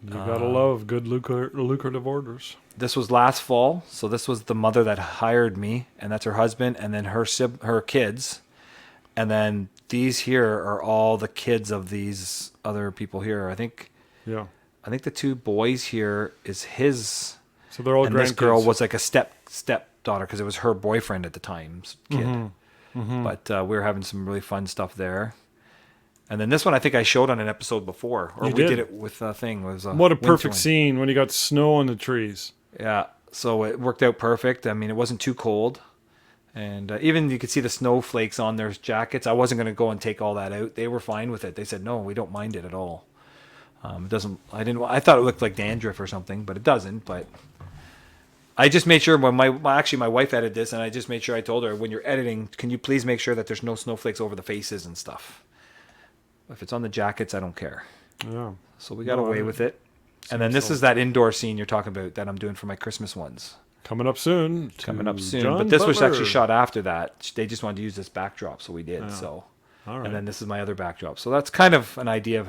S1: You gotta love good lucrative orders.
S2: This was last fall. So this was the mother that hired me. And that's her husband. And then her kids. And then these here are all the kids of these other people here. I think the 2 boys here is his.
S1: So they're all
S2: and
S1: grandkids.
S2: This girl was like a stepdaughter because it was her boyfriend at the time's kid. But we were having some really fun stuff there. And then this one I think I showed on an episode before, or we did it with a thing. It was
S1: what a perfect scene when you got snow on the trees.
S2: Yeah, so it worked out perfect. I mean, it wasn't too cold. And even you could see the snowflakes on their jackets. I wasn't going to go and take all that out. They were fine with it. They said, no, we don't mind it at all. It doesn't. I thought it looked like dandruff or something, but it doesn't. But I just made sure when my wife edited this, and I just made sure I told her, when you're editing, can you please make sure that there's no snowflakes over the faces and stuff. If it's on the jackets, I don't care.
S1: Yeah.
S2: So we got away with it. And then this is that indoor scene you're talking about that I'm doing for my Christmas ones.
S1: Coming up soon.
S2: John but this was actually shot after that. They just wanted to use this backdrop, so we did.
S1: Yeah.
S2: So,
S1: all right.
S2: And then this is my other backdrop. So that's kind of an idea of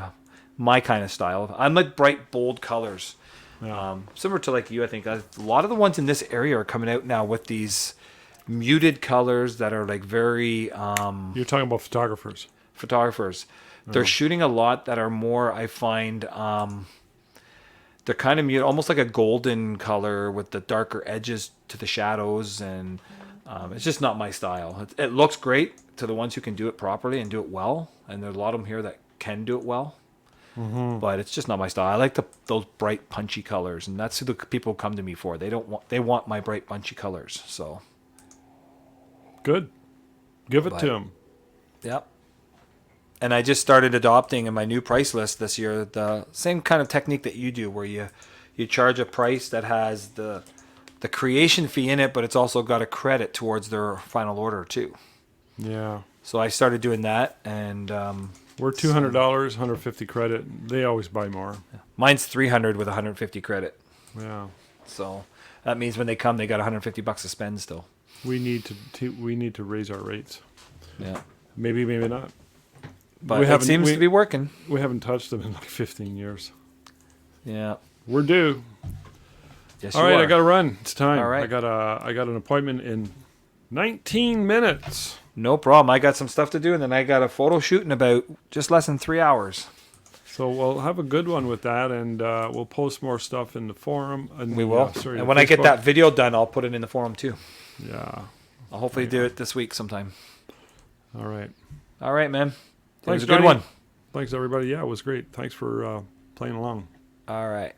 S2: my kind of style. I like bright, bold colors.
S1: Yeah.
S2: Similar to like you, I think. A lot of the ones in this area are coming out now with these muted colors that are like very...
S1: You're talking about photographers.
S2: They're shooting a lot that are more, I find... they're kind of muted, almost like a golden color with the darker edges to the shadows, and it's just not my style. It looks great to the ones who can do it properly and do it well, and there's a lot of them here that can do it well, but it's just not my style. I like those bright, punchy colors, and that's who the people come to me for. They want my bright, punchy colors. So
S1: good, give it to them.
S2: Yep. And I just started adopting in my new price list this year the same kind of technique that you do, where you charge a price that has the creation fee in it, but it's also got a credit towards their final order too.
S1: Yeah.
S2: So I started doing that, and
S1: we're $200, 150 credit. They always buy more.
S2: mine's 300 with 150 credit.
S1: Yeah.
S2: So that means when they come, they got 150 bucks to spend still.
S1: We need to raise our rates.
S2: Yeah.
S1: Maybe not.
S2: But it seems to be working.
S1: We haven't touched them in like 15 years.
S2: Yeah.
S1: We're due.
S2: Yes,
S1: All right, I got to run. It's time.
S2: All right.
S1: I got an appointment in 19 minutes.
S2: No problem. I got some stuff to do, and then I got a photo shoot in about just less than 3 hours.
S1: So we'll have a good one with that, and we'll post more stuff in the forum. And
S2: We will. And when I get that video done, I'll put it in the forum too.
S1: Yeah.
S2: I'll hopefully do it this week sometime.
S1: All right.
S2: All right, man.
S1: Thanks,
S2: It was a good one.
S1: Thanks, everybody. Yeah, it was great. Thanks for playing along.
S2: All right.